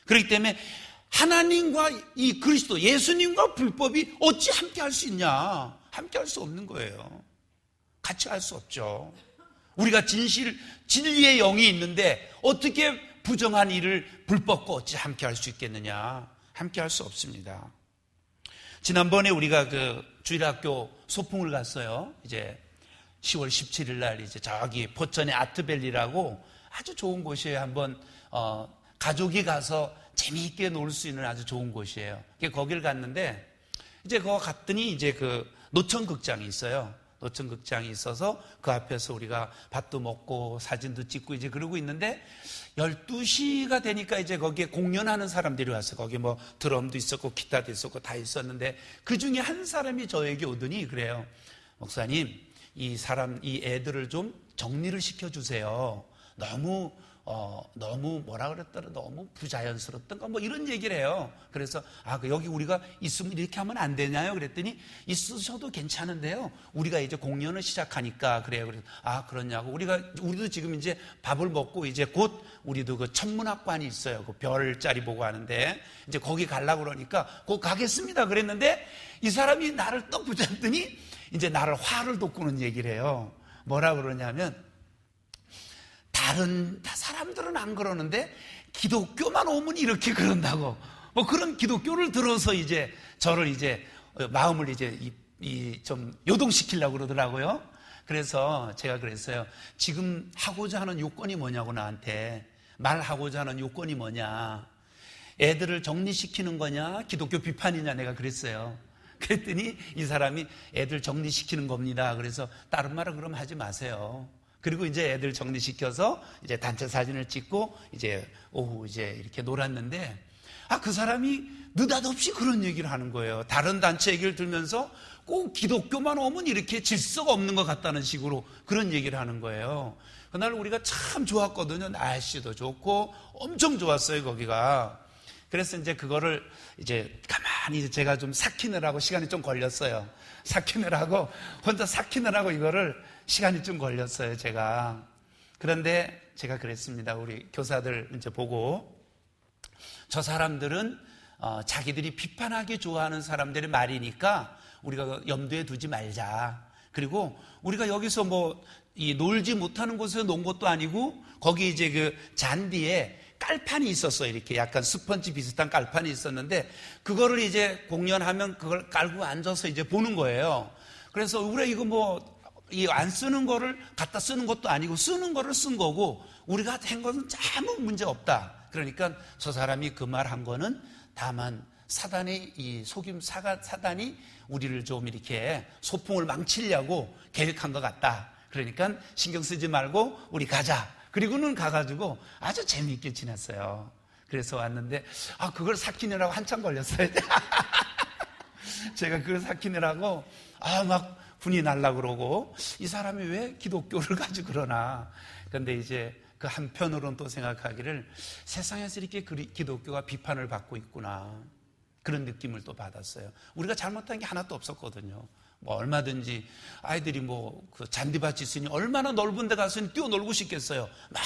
그렇기 때문에 하나님과 이 그리스도 예수님과 불법이 어찌 함께 할 수 있냐? 함께 할 수 없는 거예요. 같이 할 수 없죠. 우리가 진리의 영이 있는데 어떻게 부정한 일을 불법과 어찌 함께 할 수 있겠느냐? 함께 할 수 없습니다. 지난번에 우리가 그 주일학교 소풍을 갔어요. 이제 10월 17일 날 이제 저기 포천의 아트밸리라고 아주 좋은 곳이에요. 한번 가족이 가서 재미있게 놀 수 있는 아주 좋은 곳이에요. 거기를 갔는데 이제 거기 갔더니 이제 그 노천극장이 있어요. 노천극장이 있어서 그 앞에서 우리가 밥도 먹고 사진도 찍고 이제 그러고 있는데 12시가 되니까 이제 거기에 공연하는 사람들이 왔어요. 거기 뭐 드럼도 있었고 기타도 있었고 다 있었는데 그 중에 한 사람이 저에게 오더니 그래요. 목사님, 이 애들을 좀 정리를 시켜주세요. 너무 뭐라 그랬더라, 너무 부자연스럽던가 뭐 이런 얘기를 해요. 그래서 여기 우리가 있으면 이렇게 하면 안 되냐요? 그랬더니 있으셔도 괜찮은데요. 우리가 이제 공연을 시작하니까 그래요. 그래서 그러냐고. 우리도 지금 이제 밥을 먹고 이제 곧 우리도 그 천문학관이 있어요. 그 별자리 보고 하는데 이제 거기 가려고 그러니까 곧 가겠습니다. 그랬는데 이 사람이 나를 떡 붙잡더니 이제 나를 화를 돋구는 얘기를 해요. 뭐라 그러냐면 다른 사람들은 안 그러는데 기독교만 오면 이렇게 그런다고. 뭐 그런 기독교를 들어서 이제 저를 이제 마음을 이제 좀 요동시키려고 그러더라고요. 그래서 제가 그랬어요. 지금 하고자 하는 요건이 뭐냐고, 나한테 말하고자 하는 요건이 뭐냐, 애들을 정리시키는 거냐 기독교 비판이냐, 내가 그랬어요. 그랬더니 이 사람이 애들 정리시키는 겁니다. 그래서 다른 말을 그럼 하지 마세요. 그리고 이제 애들 정리시켜서 이제 단체 사진을 찍고 이제 오후 이제 이렇게 놀았는데 그 사람이 느닷없이 그런 얘기를 하는 거예요. 다른 단체 얘기를 들면서 꼭 기독교만 오면 이렇게 질서가 없는 것 같다는 식으로 그런 얘기를 하는 거예요. 그날 우리가 참 좋았거든요. 날씨도 좋고 엄청 좋았어요, 거기가. 그래서 이제 그거를 이제 가만히 제가 좀 삭히느라고 시간이 좀 걸렸어요. 혼자 삭히느라고 이거를 시간이 좀 걸렸어요, 제가. 그런데 제가 그랬습니다. 우리 교사들 이제 보고, 저 사람들은 자기들이 비판하기 좋아하는 사람들의 말이니까 우리가 염두에 두지 말자. 그리고 우리가 여기서 놀지 못하는 곳에서 논 것도 아니고 거기 이제 그 잔디에 깔판이 있었어요. 이렇게 약간 스펀지 비슷한 깔판이 있었는데 그거를 이제 공연하면 그걸 깔고 앉아서 이제 보는 거예요. 그래서 우리 이거 안 쓰는 거를 갖다 쓰는 것도 아니고 쓰는 거를 쓴 거고 우리가 한 것은 아무 문제 없다. 그러니까 저 사람이 그 말 한 거는 다만 사단이 사단이 우리를 좀 이렇게 소풍을 망치려고 계획한 것 같다. 그러니까 신경 쓰지 말고 우리 가자. 그리고는 가가지고 아주 재미있게 지냈어요. 그래서 왔는데 그걸 삭히느라고 한참 걸렸어요. 제가 그걸 삭히느라고 막 분이 날라 그러고 이 사람이 왜 기독교를 가지고 그러나. 그런데 이제 그 한편으로는 또 생각하기를 세상에서 이렇게 기독교가 비판을 받고 있구나, 그런 느낌을 또 받았어요. 우리가 잘못한 게 하나도 없었거든요. 얼마든지 아이들이 그 잔디밭이 있으니 얼마나 넓은 데 가서 뛰어놀고 싶겠어요. 막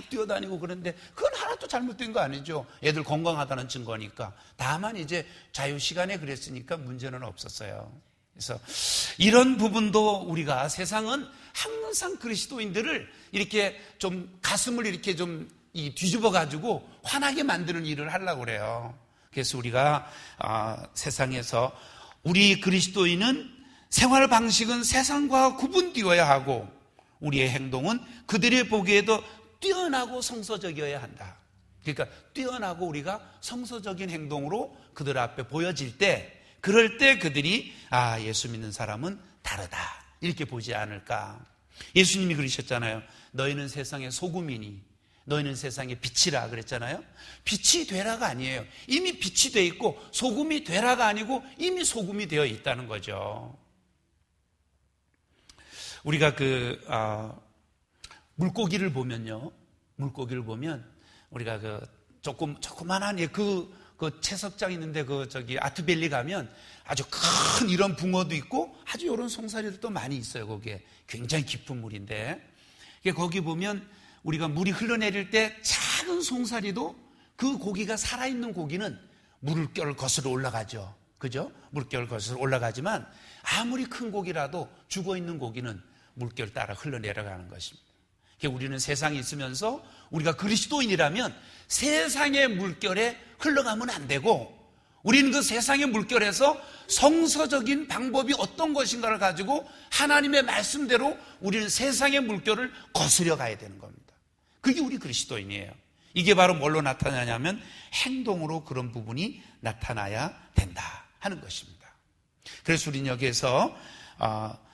뛰어다니고. 그런데 그건 하나도 잘못된 거 아니죠. 애들 건강하다는 증거니까. 다만 이제 자유시간에 그랬으니까 문제는 없었어요. 그래서 이런 부분도 우리가, 세상은 항상 그리스도인들을 이렇게 좀 가슴을 이렇게 좀 뒤집어 가지고 화나게 만드는 일을 하려고 그래요. 그래서 우리가 세상에서 우리 그리스도인은 생활 방식은 세상과 구분되어야 하고 우리의 행동은 그들이 보기에도 뛰어나고 성서적이어야 한다. 그러니까 뛰어나고 우리가 성서적인 행동으로 그들 앞에 보여질 때, 그럴 때 그들이 예수 믿는 사람은 다르다, 이렇게 보지 않을까. 예수님이 그러셨잖아요. 너희는 세상의 소금이니 너희는 세상의 빛이라 그랬잖아요. 빛이 되라가 아니에요. 이미 빛이 돼 있고 소금이 되라가 아니고 이미 소금이 되어 있다는 거죠. 우리가 물고기를 보면요, 물고기를 보면 우리가 조그만한 그 그 채석장 있는데 아트밸리 가면 아주 큰 이런 붕어도 있고 아주 이런 송사리들도 많이 있어요. 거기에 굉장히 깊은 물인데 거기 보면 우리가 물이 흘러내릴 때 작은 송사리도 그 고기가 살아있는 고기는 물결을 거슬러 올라가죠. 그죠? 물결을 거슬러 올라가지만 아무리 큰 고기라도 죽어있는 고기는 물결 따라 흘러내려가는 것입니다. 우리는 세상에 있으면서 우리가 그리스도인이라면 세상의 물결에 흘러가면 안 되고 우리는 그 세상의 물결에서 성서적인 방법이 어떤 것인가를 가지고 하나님의 말씀대로 우리는 세상의 물결을 거스려 가야 되는 겁니다. 그게 우리 그리스도인이에요. 이게 바로 뭘로 나타나냐면 행동으로 그런 부분이 나타나야 된다 하는 것입니다. 그래서 우리는 여기에서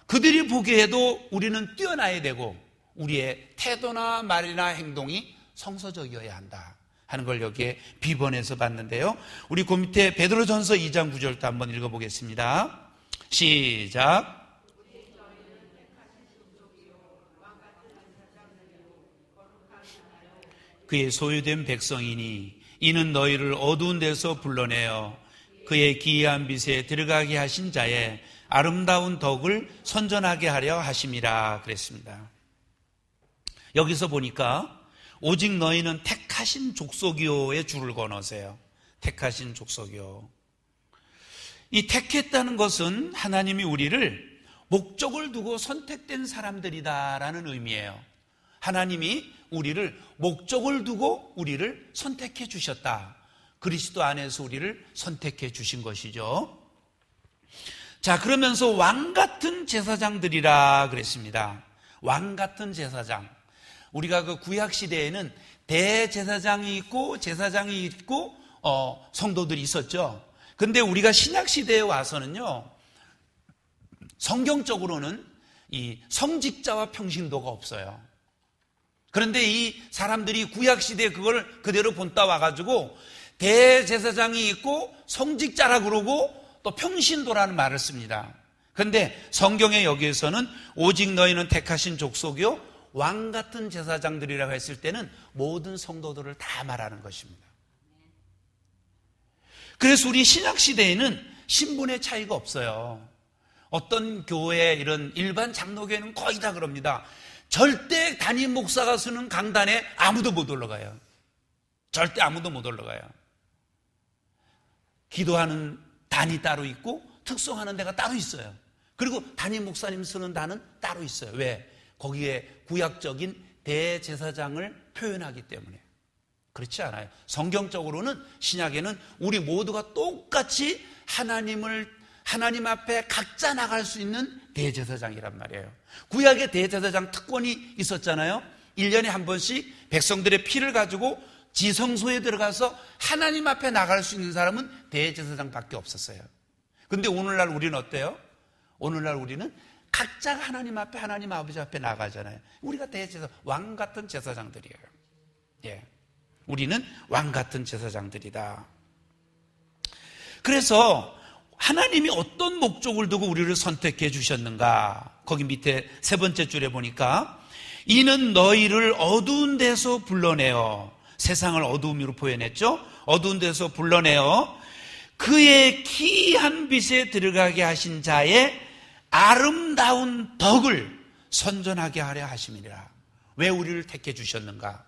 그들이 보기에도 우리는 뛰어나야 되고 우리의 태도나 말이나 행동이 성서적이어야 한다 하는 걸 여기에 비번해서 봤는데요. 우리 그 밑에 베드로전서 2장 9절도 한번 읽어보겠습니다. 시작. 그의 소유된 백성이니 이는 너희를 어두운 데서 불러내어 그의 기이한 빛에 들어가게 하신 자의 아름다운 덕을 선전하게 하려 하심이라 그랬습니다. 여기서 보니까 오직 너희는 택하신 족속이요에 줄을 건어세요. 택하신 족속이요. 이 택했다는 것은 하나님이 우리를 목적을 두고 선택된 사람들이다라는 의미예요. 하나님이 우리를 목적을 두고 우리를 선택해 주셨다. 그리스도 안에서 우리를 선택해 주신 것이죠. 자, 그러면서 왕 같은 제사장들이라 그랬습니다. 왕 같은 제사장. 우리가 그 구약 시대에는 대제사장이 있고 제사장이 있고 성도들이 있었죠. 근데 우리가 신약 시대에 와서는요, 성경적으로는 이 성직자와 평신도가 없어요. 그런데 이 사람들이 구약 시대에 그걸 그대로 본따 와가지고 대제사장이 있고 성직자라 그러고 또 평신도라는 말을 씁니다. 그런데 성경의 여기에서는 오직 너희는 택하신 족속이요 왕 같은 제사장들이라고 했을 때는 모든 성도들을 다 말하는 것입니다. 그래서 우리 신약 시대에는 신분의 차이가 없어요. 어떤 교회 이런 일반 장로교회는 거의 다 그럽니다. 절대 담임 목사가 쓰는 강단에 아무도 못 올라가요. 절대 아무도 못 올라가요. 기도하는 단이 따로 있고 특송하는 데가 따로 있어요. 그리고 담임 목사님 쓰는 단은 따로 있어요. 왜? 거기에 구약적인 대제사장을 표현하기 때문에. 그렇지 않아요. 성경적으로는 신약에는 우리 모두가 똑같이 하나님 앞에 각자 나갈 수 있는 대제사장이란 말이에요. 구약의 대제사장 특권이 있었잖아요. 1년에 한 번씩 백성들의 피를 가지고 지성소에 들어가서 하나님 앞에 나갈 수 있는 사람은 대제사장밖에 없었어요. 그런데 오늘날 우리는 어때요? 오늘날 우리는 각자가 하나님 앞에, 하나님 아버지 앞에 나가잖아요. 우리가 대제사장, 왕 같은 제사장들이에요. 예. 우리는 왕 같은 제사장들이다. 그래서 하나님이 어떤 목적을 두고 우리를 선택해 주셨는가? 거기 밑에 세 번째 줄에 보니까 이는 너희를 어두운 데서 불러내어, 세상을 어두움으로 표현했죠. 어두운 데서 불러내어 그의 기이한 빛에 들어가게 하신 자의 아름다운 덕을 선전하게 하려 하심이니라. 왜 우리를 택해 주셨는가?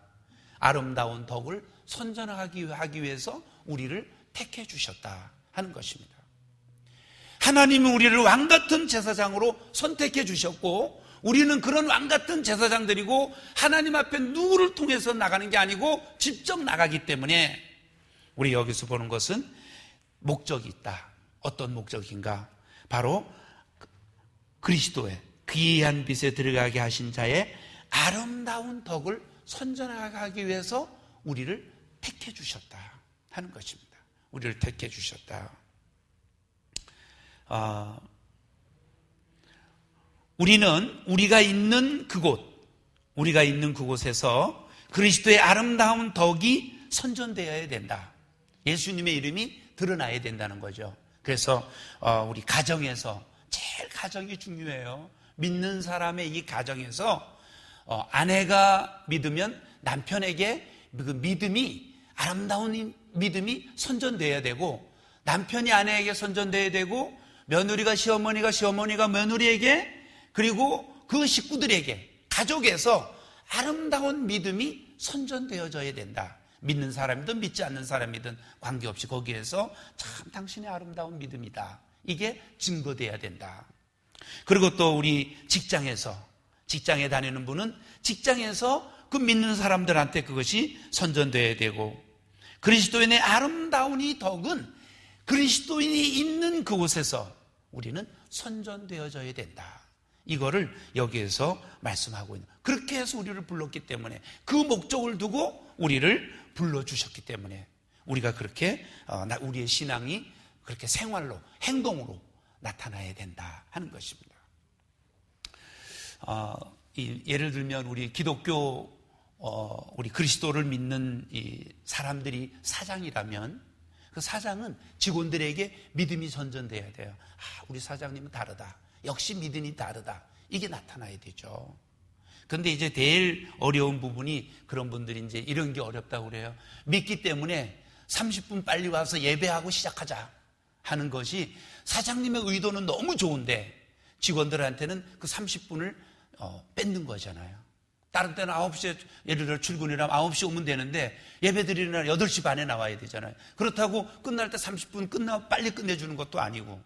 아름다운 덕을 선전하기 위해서 우리를 택해 주셨다 하는 것입니다. 하나님은 우리를 왕같은 제사장으로 선택해 주셨고 우리는 그런 왕같은 제사장들이고 하나님 앞에 누구를 통해서 나가는 게 아니고 직접 나가기 때문에 우리 여기서 보는 것은 목적이 있다. 어떤 목적인가? 바로 그리스도의 귀한 빛에 들어가게 하신 자의 아름다운 덕을 선전하기 위해서 우리를 택해 주셨다 하는 것입니다. 우리를 택해 주셨다. 우리는 우리가 있는 그곳에서 그리스도의 아름다운 덕이 선전되어야 된다. 예수님의 이름이 드러나야 된다는 거죠. 그래서 우리 가정에서 제일 가정이 중요해요. 믿는 사람의 이 가정에서 아내가 믿으면 남편에게 그 믿음이 아름다운 믿음이 선전돼야 되고, 남편이 아내에게 선전돼야 되고, 며느리가 시어머니가 며느리에게, 그리고 그 식구들에게, 가족에서 아름다운 믿음이 선전되어져야 된다. 믿는 사람이든 믿지 않는 사람이든 관계없이 거기에서 참 당신의 아름다운 믿음이다, 이게 증거돼야 된다. 그리고 또 우리 직장에 다니는 분은 직장에서 그 믿는 사람들한테 그것이 선전돼야 되고, 그리스도인의 아름다운 이 덕은 그리스도인이 있는 그곳에서 우리는 선전되어져야 된다. 이거를 여기에서 말씀하고 있는, 그렇게 해서 우리를 불렀기 때문에, 그 목적을 두고 우리를 불러주셨기 때문에 우리가 그렇게 우리의 신앙이 그렇게 생활로, 행동으로 나타나야 된다 하는 것입니다. 예를 들면 우리 기독교 우리 그리스도를 믿는 이 사람들이 사장이라면, 그 사장은 직원들에게 믿음이 선전돼야 돼요. 우리 사장님은 다르다, 역시 믿음이 다르다, 이게 나타나야 되죠. 근데 이제 제일 어려운 부분이, 그런 분들이 이제 이런 게 어렵다고 그래요. 믿기 때문에 30분 빨리 와서 예배하고 시작하자 하는 것이, 사장님의 의도는 너무 좋은데 직원들한테는 그 30분을 뺏는 거잖아요. 다른 때는 9시에 예를 들어 출근이라면 9시 오면 되는데 예배 드리는 날 8시 반에 나와야 되잖아요. 그렇다고 끝날 때 30분 빨리 끝내주는 것도 아니고,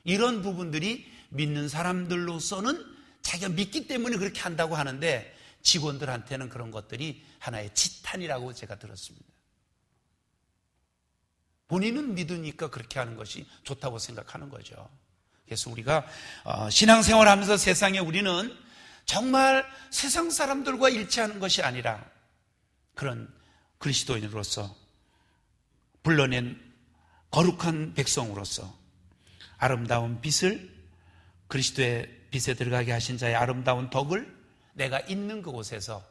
이런 부분들이 믿는 사람들로서는 자기가 믿기 때문에 그렇게 한다고 하는데, 직원들한테는 그런 것들이 하나의 지탄이라고 제가 들었습니다. 본인은 믿으니까 그렇게 하는 것이 좋다고 생각하는 거죠. 그래서 우리가 신앙생활하면서 세상에 우리는 정말 세상 사람들과 일치하는 것이 아니라, 그런 그리스도인으로서, 불러낸 거룩한 백성으로서 아름다운 빛을, 그리스도의 빛에 들어가게 하신 자의 아름다운 덕을 내가 있는 그곳에서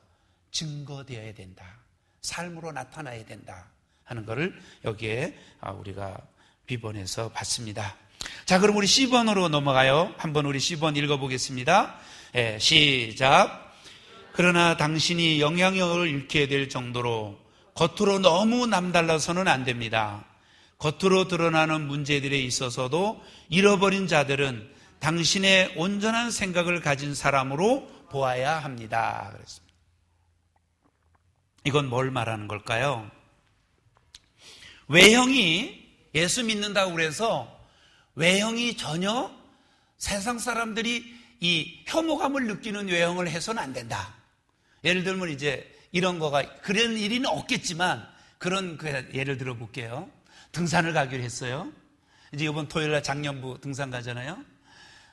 증거되어야 된다, 삶으로 나타나야 된다 하는 것을 여기에 우리가 비번해서 봤습니다. 자, 그럼 우리 C번으로 넘어가요. 한번 우리 C번 읽어보겠습니다. 시작. 그러나 당신이 영향력을 잃게 될 정도로 겉으로 너무 남달라서는 안 됩니다. 겉으로 드러나는 문제들에 있어서도 잃어버린 자들은 당신의 온전한 생각을 가진 사람으로 보아야 합니다. 그랬습니다. 이건 뭘 말하는 걸까요? 외형이, 예수 믿는다고 그래서 외형이 전혀 세상 사람들이 이 혐오감을 느끼는 외형을 해서는 안 된다. 예를 들면 이제 이런 거가, 그런 일은 없겠지만, 그런 예를 들어 볼게요. 등산을 가기로 했어요. 이제 이번 토요일날 작년부 등산 가잖아요.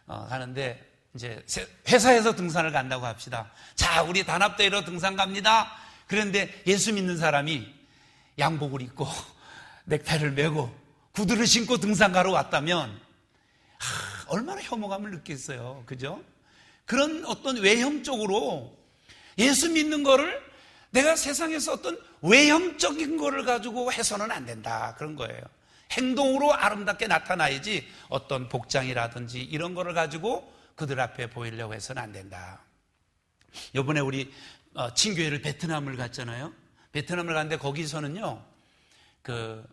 가는데 이제 회사에서 등산을 간다고 합시다. 자, 우리 단합대회로 등산 갑니다. 그런데 예수 믿는 사람이 양복을 입고 넥타이를 메고 구두를 신고 등산 가러 왔다면 얼마나 혐오감을 느꼈어요. 그죠? 그런 어떤 외형적으로 예수 믿는 거를 내가 세상에서 어떤 외형적인 거를 가지고 해서는 안 된다, 그런 거예요. 행동으로 아름답게 나타나야지 어떤 복장이라든지 이런 거를 가지고 그들 앞에 보이려고 해서는 안 된다. 이번에 우리 친교회를 베트남을 갔잖아요. 베트남을 갔는데 거기서는요, 그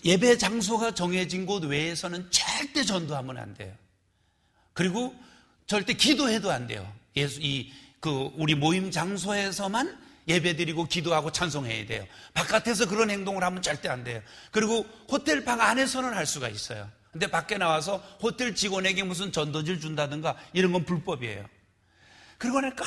예배 장소가 정해진 곳 외에서는 절대 전도하면 안 돼요. 그리고 절대 기도해도 안 돼요. 우리 모임 장소에서만 예배드리고 기도하고 찬송해야 돼요. 바깥에서 그런 행동을 하면 절대 안 돼요. 그리고 호텔 방 안에서는 할 수가 있어요. 근데 밖에 나와서 호텔 직원에게 무슨 전도지를 준다든가 이런 건 불법이에요. 그러고 나니까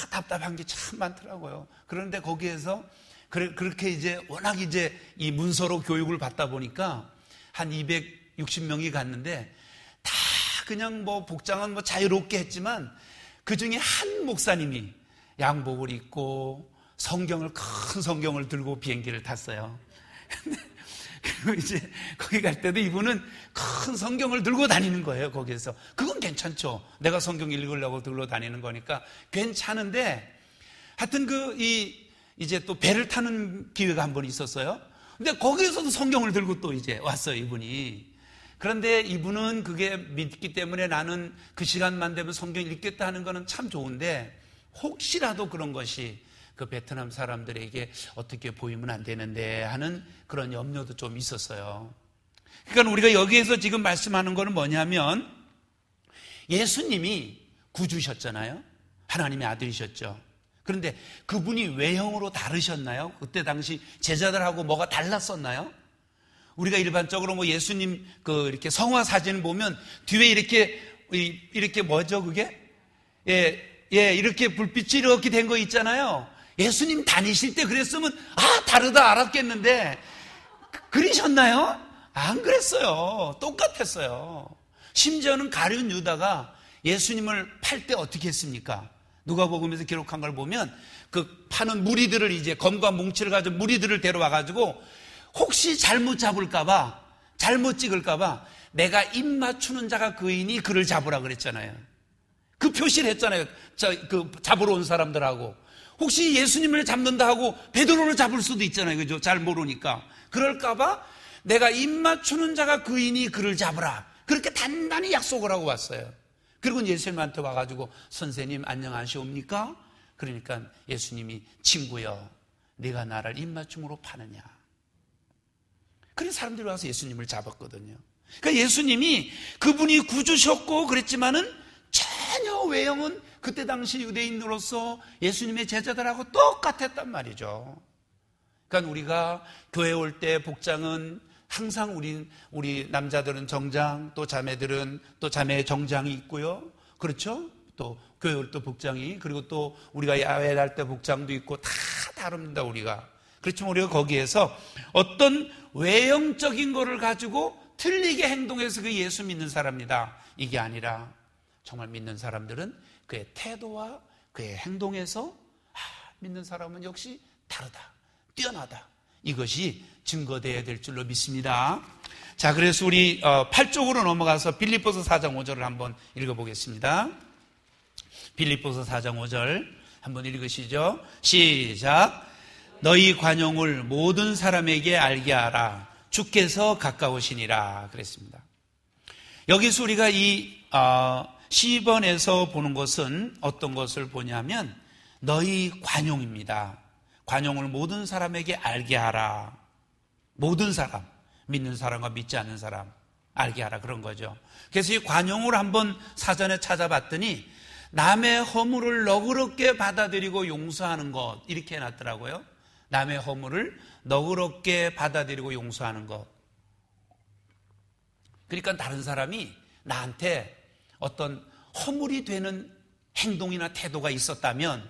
답답한 게 참 많더라고요. 그런데 거기에서 그렇게 이제 워낙 이제 이 문서로 교육을 받다 보니까 한 260명이 갔는데, 다 그냥 뭐 복장은 뭐 자유롭게 했지만 그 중에 한 목사님이 양복을 입고 큰 성경을 들고 비행기를 탔어요. 그리고 이제 거기 갈 때도 이분은 큰 성경을 들고 다니는 거예요, 거기에서. 그건 괜찮죠. 내가 성경 읽으려고 들고 다니는 거니까 괜찮은데, 하여튼 이제 또 배를 타는 기회가 한 번 있었어요. 근데 거기에서도 성경을 들고 또 이제 왔어요, 이분이. 그런데 이분은 그게 믿기 때문에 나는 그 시간만 되면 성경 읽겠다 하는 거는 참 좋은데, 혹시라도 그런 것이 그 베트남 사람들에게 어떻게 보이면 안 되는데 하는 그런 염려도 좀 있었어요. 그러니까 우리가 여기에서 지금 말씀하는 거는 뭐냐면 예수님이 구주셨잖아요. 하나님의 아들이셨죠. 그런데 그분이 외형으로 다르셨나요? 그때 당시 제자들하고 뭐가 달랐었나요? 우리가 일반적으로 뭐 예수님 이렇게 성화 사진을 보면 뒤에 이렇게 뭐죠 그게? 이렇게 불빛이 이렇게 된 거 있잖아요. 예수님 다니실 때 그랬으면 다르다 알았겠는데 그러셨나요? 안 그랬어요. 똑같았어요. 심지어는 가룟 유다가 예수님을 팔 때 어떻게 했습니까? 누가복음에서 기록한 걸 보면 그 파는 무리들을 이제 검과 뭉치를 가지고 무리들을 데려와 가지고 혹시 잘못 잡을까봐 잘못 찍을까봐 내가 입 맞추는 자가 그이니 그를 잡으라 그랬잖아요. 그 표시를 했잖아요. 그 잡으러 온 사람들하고 혹시 예수님을 잡는다 하고 베드로를 잡을 수도 있잖아요. 그죠? 잘 모르니까 그럴까봐 내가 입 맞추는 자가 그이니 그를 잡으라 그렇게 단단히 약속을 하고 왔어요. 그리고 예수님한테 와가지고 선생님 안녕하시옵니까? 그러니까 예수님이 친구여 네가 나를 입맞춤으로 파느냐. 그래서 사람들이 와서 예수님을 잡았거든요. 그러니까 예수님이 그분이 구주셨고 그랬지만은 전혀 외형은 그때 당시 유대인으로서 예수님의 제자들하고 똑같았단 말이죠. 그러니까 우리가 교회 올 때 복장은 항상 우리 남자들은 정장, 또 자매들은 또 자매의 정장이 있고요. 그렇죠? 또 교회 올 때 복장이, 그리고 또 우리가 야외 날 때 복장도 있고 다 다릅니다, 우리가. 그렇지만 우리가 거기에서 어떤 외형적인 거를 가지고 틀리게 행동해서 그 예수 믿는 사람이다. 이게 아니라 정말 믿는 사람들은 그의 태도와 그의 행동에서 믿는 사람은 역시 다르다, 뛰어나다. 이것이 증거되어야 될 줄로 믿습니다. 자, 그래서 우리 8쪽으로 넘어가서 빌립보서 4장 5절을 한번 읽어보겠습니다. 빌립보서 4장 5절 한번 읽으시죠. 시작. 너희 관용을 모든 사람에게 알게 하라. 주께서 가까우시니라 그랬습니다. 여기서 우리가 이 시번에서 보는 것은 어떤 것을 보냐면 너희 관용입니다. 관용을 모든 사람에게 알게 하라. 모든 사람, 믿는 사람과 믿지 않는 사람 알게 하라 그런 거죠. 그래서 이 관용을 한번 사전에 찾아봤더니 남의 허물을 너그럽게 받아들이고 용서하는 것 이렇게 해놨더라고요. 남의 허물을 너그럽게 받아들이고 용서하는 것. 그러니까 다른 사람이 나한테 어떤 허물이 되는 행동이나 태도가 있었다면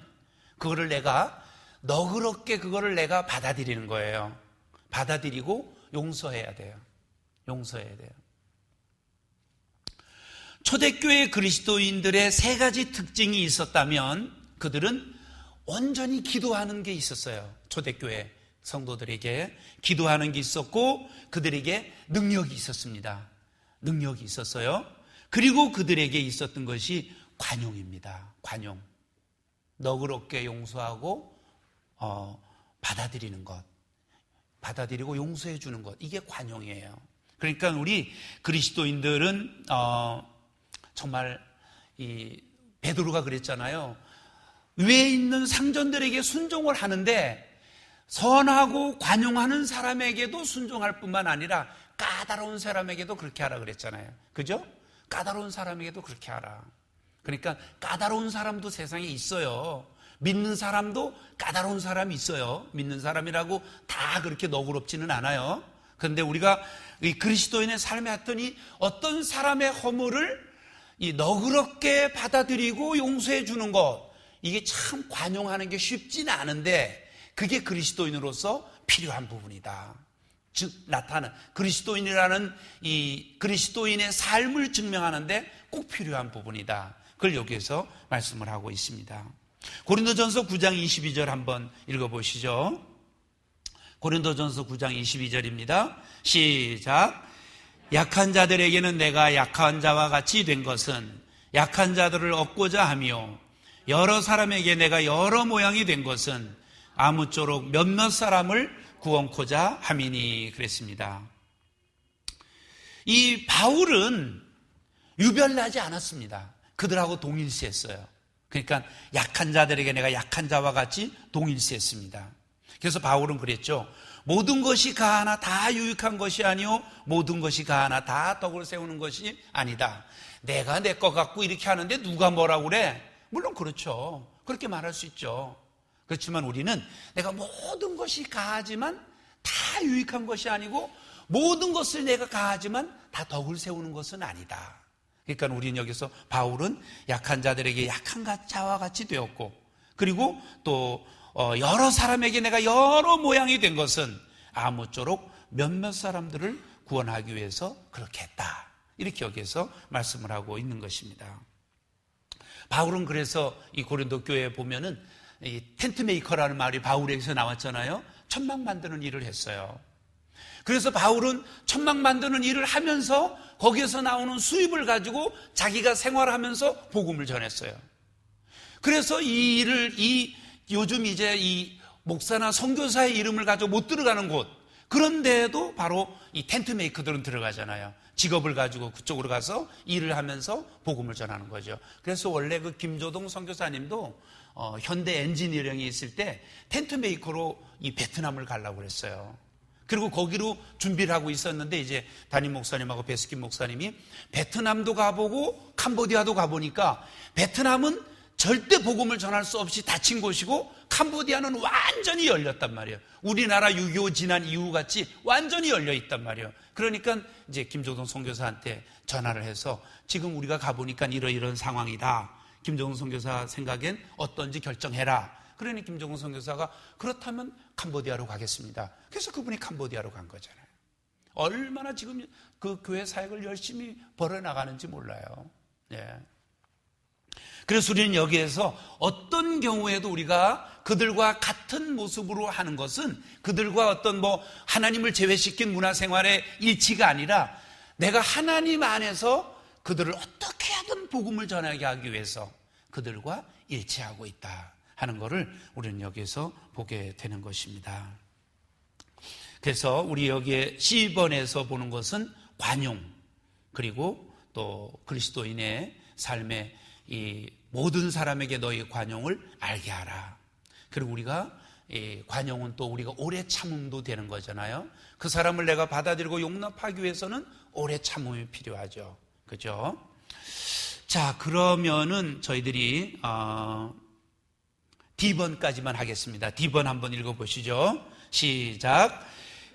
그거를 내가 너그럽게 그거를 내가 받아들이는 거예요. 받아들이고 용서해야 돼요. 용서해야 돼요. 초대교회 그리스도인들의 세 가지 특징이 있었다면 그들은 온전히 기도하는 게 있었어요. 초대교회 성도들에게 기도하는 게 있었고 그들에게 능력이 있었습니다. 능력이 있었어요. 그리고 그들에게 있었던 것이 관용입니다. 관용. 너그럽게 용서하고 받아들이는 것. 받아들이고 용서해 주는 것. 이게 관용이에요. 그러니까 우리 그리스도인들은 정말 이 베드로가 그랬잖아요. 위에 있는 상전들에게 순종을 하는데 선하고 관용하는 사람에게도 순종할 뿐만 아니라 까다로운 사람에게도 그렇게 하라 그랬잖아요. 그죠? 까다로운 사람에게도 그렇게 하라. 그러니까 까다로운 사람도 세상에 있어요. 믿는 사람도 까다로운 사람이 있어요. 믿는 사람이라고 다 그렇게 너그럽지는 않아요. 그런데 우리가 이 그리스도인의 삶에 왔더니 어떤 사람의 허물을 이 너그럽게 받아들이고 용서해 주는 것, 이게 참 관용하는 게 쉽지는 않은데 그게 그리스도인으로서 필요한 부분이다. 즉 나타나는 그리스도인이라는 이 그리스도인의 삶을 증명하는데 꼭 필요한 부분이다. 그걸 여기에서 말씀을 하고 있습니다. 고린도전서 9장 22절 한번 읽어보시죠. 고린도전서 9장 22절입니다. 시작. 약한 자들에게는 내가 약한 자와 같이 된 것은 약한 자들을 얻고자 하며 여러 사람에게 내가 여러 모양이 된 것은 아무쪼록 몇몇 사람을 구원코자 함이니 그랬습니다. 이 바울은 유별나지 않았습니다. 그들하고 동일시했어요. 그러니까 약한 자들에게 내가 약한 자와 같이 동일시했습니다. 그래서 바울은 그랬죠. 모든 것이 가하나 다 유익한 것이 아니요 모든 것이 가하나 다 덕을 세우는 것이 아니다. 내가 내 것 갖고 이렇게 하는데 누가 뭐라고 그래? 물론 그렇죠. 그렇게 말할 수 있죠. 그렇지만 우리는 내가 모든 것이 가하지만 다 유익한 것이 아니고 모든 것을 내가 가하지만 다 덕을 세우는 것은 아니다. 그러니까 우리는 여기서 바울은 약한 자들에게 약한 자와 같이 되었고, 그리고 또 여러 사람에게 내가 여러 모양이 된 것은 아무쪼록 몇몇 사람들을 구원하기 위해서 그렇게 했다. 이렇게 여기서 말씀을 하고 있는 것입니다. 바울은 그래서 이 고린도 교회에 보면은 이 텐트 메이커라는 말이 바울에게서 나왔잖아요. 천막 만드는 일을 했어요. 그래서 바울은 천막 만드는 일을 하면서 거기에서 나오는 수입을 가지고 자기가 생활하면서 복음을 전했어요. 그래서 이 일을 요즘 이제 이 목사나 선교사의 이름을 가지고 못 들어가는 곳, 그런데도 바로 이 텐트 메이커들은 들어가잖아요. 직업을 가지고 그쪽으로 가서 일을 하면서 복음을 전하는 거죠. 그래서 원래 그 김조동 선교사님도 현대 엔지니어링이 있을 때 텐트 메이커로 이 베트남을 가려고 그랬어요. 그리고 거기로 준비를 하고 있었는데 이제 담임 목사님하고 베스킨 목사님이 베트남도 가보고 캄보디아도 가보니까 베트남은 절대 복음을 전할 수 없이 닫힌 곳이고 캄보디아는 완전히 열렸단 말이에요. 우리나라 6.25 지난 이후 같이 완전히 열려 있단 말이에요. 그러니까 이제 김조동 선교사한테 전화를 해서 지금 우리가 가보니까 이런 상황이다. 김조동 선교사 생각엔 어떤지 결정해라. 그러니 김조동 선교사가 그렇다면 캄보디아로 가겠습니다. 그래서 그분이 캄보디아로 간 거잖아요. 얼마나 지금 그 교회 사역을 열심히 벌여나가는지 몰라요. 예. 그래서 우리는 여기에서 어떤 경우에도 우리가 그들과 같은 모습으로 하는 것은 그들과 어떤 하나님을 제외시킨 문화생활의 일치가 아니라 내가 하나님 안에서 그들을 어떻게 하든 복음을 전하게 하기 위해서 그들과 일치하고 있다 하는 것을 우리는 여기에서 보게 되는 것입니다. 그래서 우리 여기에 10번에서 보는 것은 관용, 그리고 또 그리스도인의 삶의 이 모든 사람에게 너희 관용을 알게 하라. 그리고 우리가 이 관용은 또 우리가 오래 참음도 되는 거잖아요. 그 사람을 내가 받아들이고 용납하기 위해서는 오래 참음이 필요하죠. 그죠? 자, 그러면은 저희들이 D번까지만 하겠습니다. D번 한번 읽어보시죠. 시작.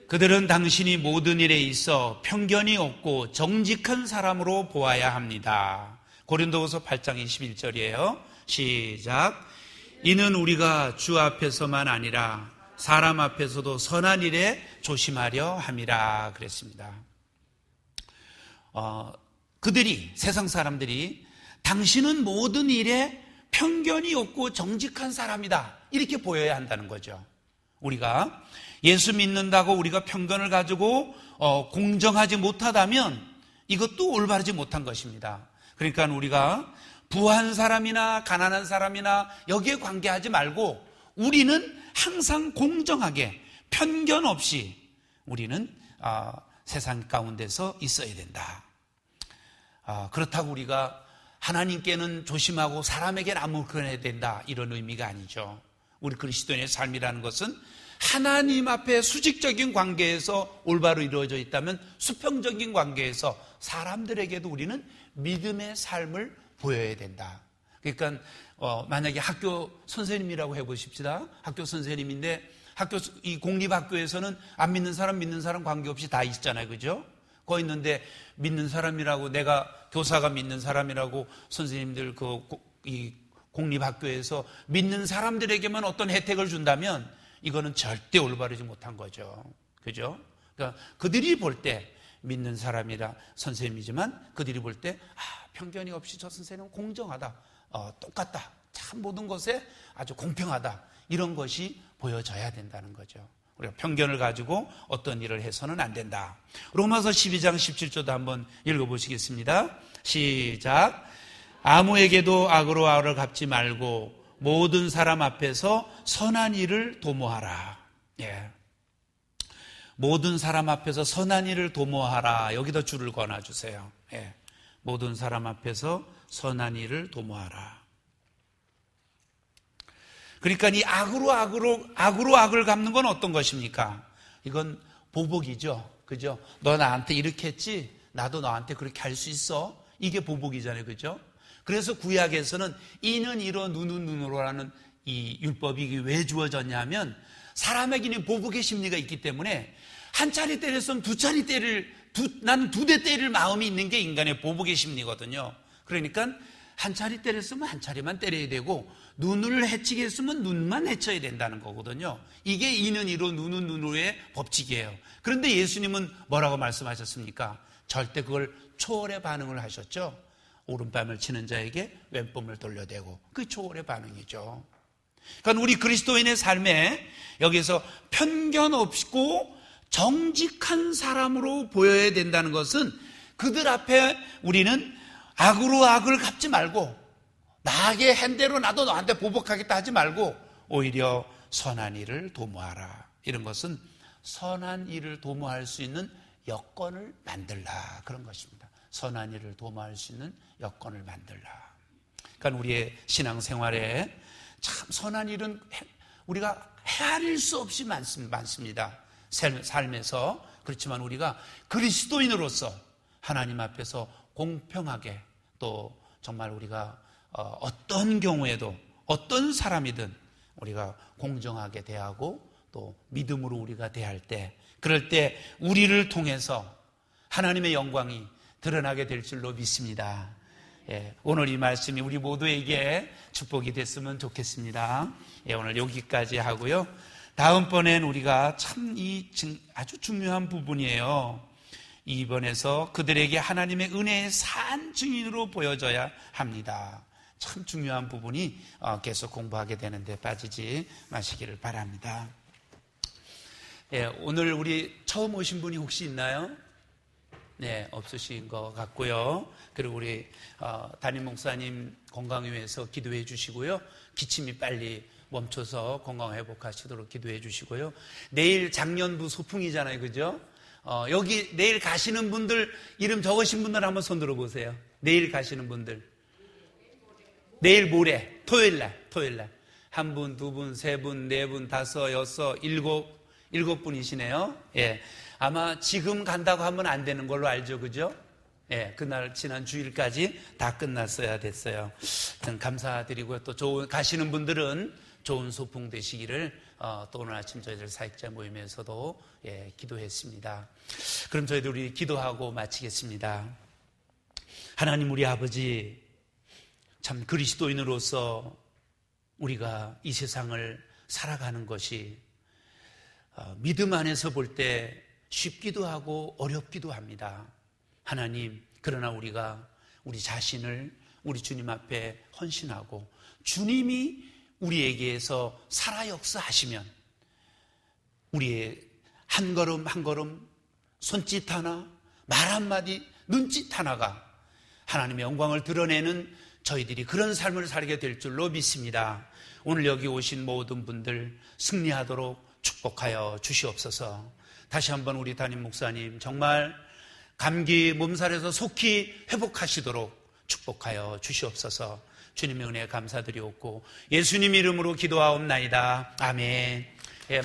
그들은 당신이 모든 일에 있어 편견이 없고 정직한 사람으로 보아야 합니다. 고린도후서 8장 21절이에요. 시작. 이는 우리가 주 앞에서만 아니라 사람 앞에서도 선한 일에 조심하려 함이라 그랬습니다. 그들이, 세상 사람들이 당신은 모든 일에 편견이 없고 정직한 사람이다 이렇게 보여야 한다는 거죠. 우리가 예수 믿는다고 우리가 편견을 가지고 공정하지 못하다면 이것도 올바르지 못한 것입니다. 그러니까 우리가 부한 사람이나 가난한 사람이나 여기에 관계하지 말고 우리는 항상 공정하게 편견 없이 우리는 세상 가운데서 있어야 된다. 그렇다고 우리가 하나님께는 조심하고 사람에게는 아무렇게나 된다 이런 의미가 아니죠. 우리 그리스도인의 삶이라는 것은 하나님 앞에 수직적인 관계에서 올바로 이루어져 있다면 수평적인 관계에서 사람들에게도 우리는 믿음의 삶을 보여야 된다. 그러니까 만약에 학교 선생님이라고 해보십시다. 학교 선생님인데 이 공립학교에서는 안 믿는 사람 관계없이 다 있잖아요. 그죠? 거기 있는데 믿는 사람이라고 내가 교사가 믿는 사람이라고 선생님들 이 공립학교에서 믿는 사람들에게만 어떤 혜택을 준다면 이거는 절대 올바르지 못한 거죠. 그죠? 그러니까 그들이 볼 때 믿는 사람이라 선생님이지만 그들이 볼 때 편견이 없이 저 선생님은 공정하다, 똑같다, 참 모든 것에 아주 공평하다 이런 것이 보여져야 된다는 거죠. 우리가 편견을 가지고 어떤 일을 해서는 안 된다. 로마서 12장 17절도 한번 읽어보시겠습니다. 시작. 아무에게도 악으로 악을 갚지 말고 모든 사람 앞에서 선한 일을 도모하라. 예. 모든 사람 앞에서 선한 일을 도모하라. 여기다 줄을 그어놔주세요. 예. 모든 사람 앞에서 선한 일을 도모하라. 그러니까 이 악으로 악을 갚는 건 어떤 것입니까? 이건 보복이죠. 그죠? 너 나한테 이렇게 했지? 나도 너한테 그렇게 할 수 있어? 이게 보복이잖아요. 그죠? 그래서 구약에서는 이는 이로 눈은 눈으로라는 이 율법이 왜 주어졌냐면 사람에게는 보복의 심리가 있기 때문에 한 차례 때렸으면 나는 두 대 때릴 마음이 있는 게 인간의 보복의 심리거든요. 그러니까 한 차례 때렸으면 한 차례만 때려야 되고 눈을 해치게 했으면 눈만 해쳐야 된다는 거거든요. 이게 이는 이로 눈은 눈으로의 법칙이에요. 그런데 예수님은 뭐라고 말씀하셨습니까? 절대 그걸 초월의 반응을 하셨죠. 오른뺨을 치는 자에게 왼뺨을 돌려대고 그 초월의 반응이죠. 그러니까 우리 그리스도인의 삶에 여기서 편견 없고 정직한 사람으로 보여야 된다는 것은 그들 앞에 우리는 악으로 악을 갚지 말고 나에게 한 대로 나도 너한테 보복하겠다 하지 말고 오히려 선한 일을 도모하라. 이런 것은 선한 일을 도모할 수 있는 여건을 만들라. 그런 것입니다. 선한 일을 도모할 수 있는 여건을 만들라. 그러니까 우리의 신앙생활에 참 선한 일은 우리가 헤아릴 수 없이 많습니다. 삶에서. 그렇지만 우리가 그리스도인으로서 하나님 앞에서 공평하게 또 정말 우리가 어떤 경우에도 어떤 사람이든 우리가 공정하게 대하고 또 믿음으로 우리가 대할 때 그럴 때 우리를 통해서 하나님의 영광이 드러나게 될 줄로 믿습니다. 예, 오늘 이 말씀이 우리 모두에게 축복이 됐으면 좋겠습니다. 예, 오늘 여기까지 하고요. 다음번엔 우리가 참 아주 중요한 부분이에요. 2번에서 그들에게 하나님의 은혜의 산 증인으로 보여져야 합니다. 참 중요한 부분이 계속 공부하게 되는데 빠지지 마시기를 바랍니다. 예, 오늘 우리 처음 오신 분이 혹시 있나요? 네, 없으신 것 같고요. 그리고 우리 담임 목사님 건강 위해서 기도해 주시고요. 기침이 빨리 멈춰서 건강 회복하시도록 기도해 주시고요. 내일 작년부 소풍이잖아요, 그죠? 여기 내일 가시는 분들 이름 적으신 분들 한번 손 들어보세요. 내일 가시는 분들. 내일 모레 토요일날 한 분, 두 분, 세 분, 네 분, 다섯, 여섯, 일곱 분이시네요. 예, 아마 지금 간다고 하면 안 되는 걸로 알죠, 그죠? 예, 그날 지난 주일까지 다 끝났어야 됐어요. 감사드리고요. 또 가시는 분들은 좋은 소풍 되시기를 또 오늘 아침 저희들 사역자 모임에서도 기도했습니다. 그럼 저희들 우리 기도하고 마치겠습니다. 하나님 우리 아버지, 참 그리스도인으로서 우리가 이 세상을 살아가는 것이 믿음 안에서 볼 때 쉽기도 하고 어렵기도 합니다. 하나님, 그러나 우리가 우리 자신을 우리 주님 앞에 헌신하고 주님이 우리에게서 살아 역사하시면 우리의 한 걸음 한 걸음 손짓 하나 말 한마디 눈짓 하나가 하나님의 영광을 드러내는 저희들이 그런 삶을 살게 될 줄로 믿습니다. 오늘 여기 오신 모든 분들 승리하도록 축복하여 주시옵소서. 다시 한번 우리 담임 목사님 정말 감기 몸살에서 속히 회복하시도록 축복하여 주시옵소서. 주님의 은혜에 감사드리옵고 예수님 이름으로 기도하옵나이다. 아멘. 예,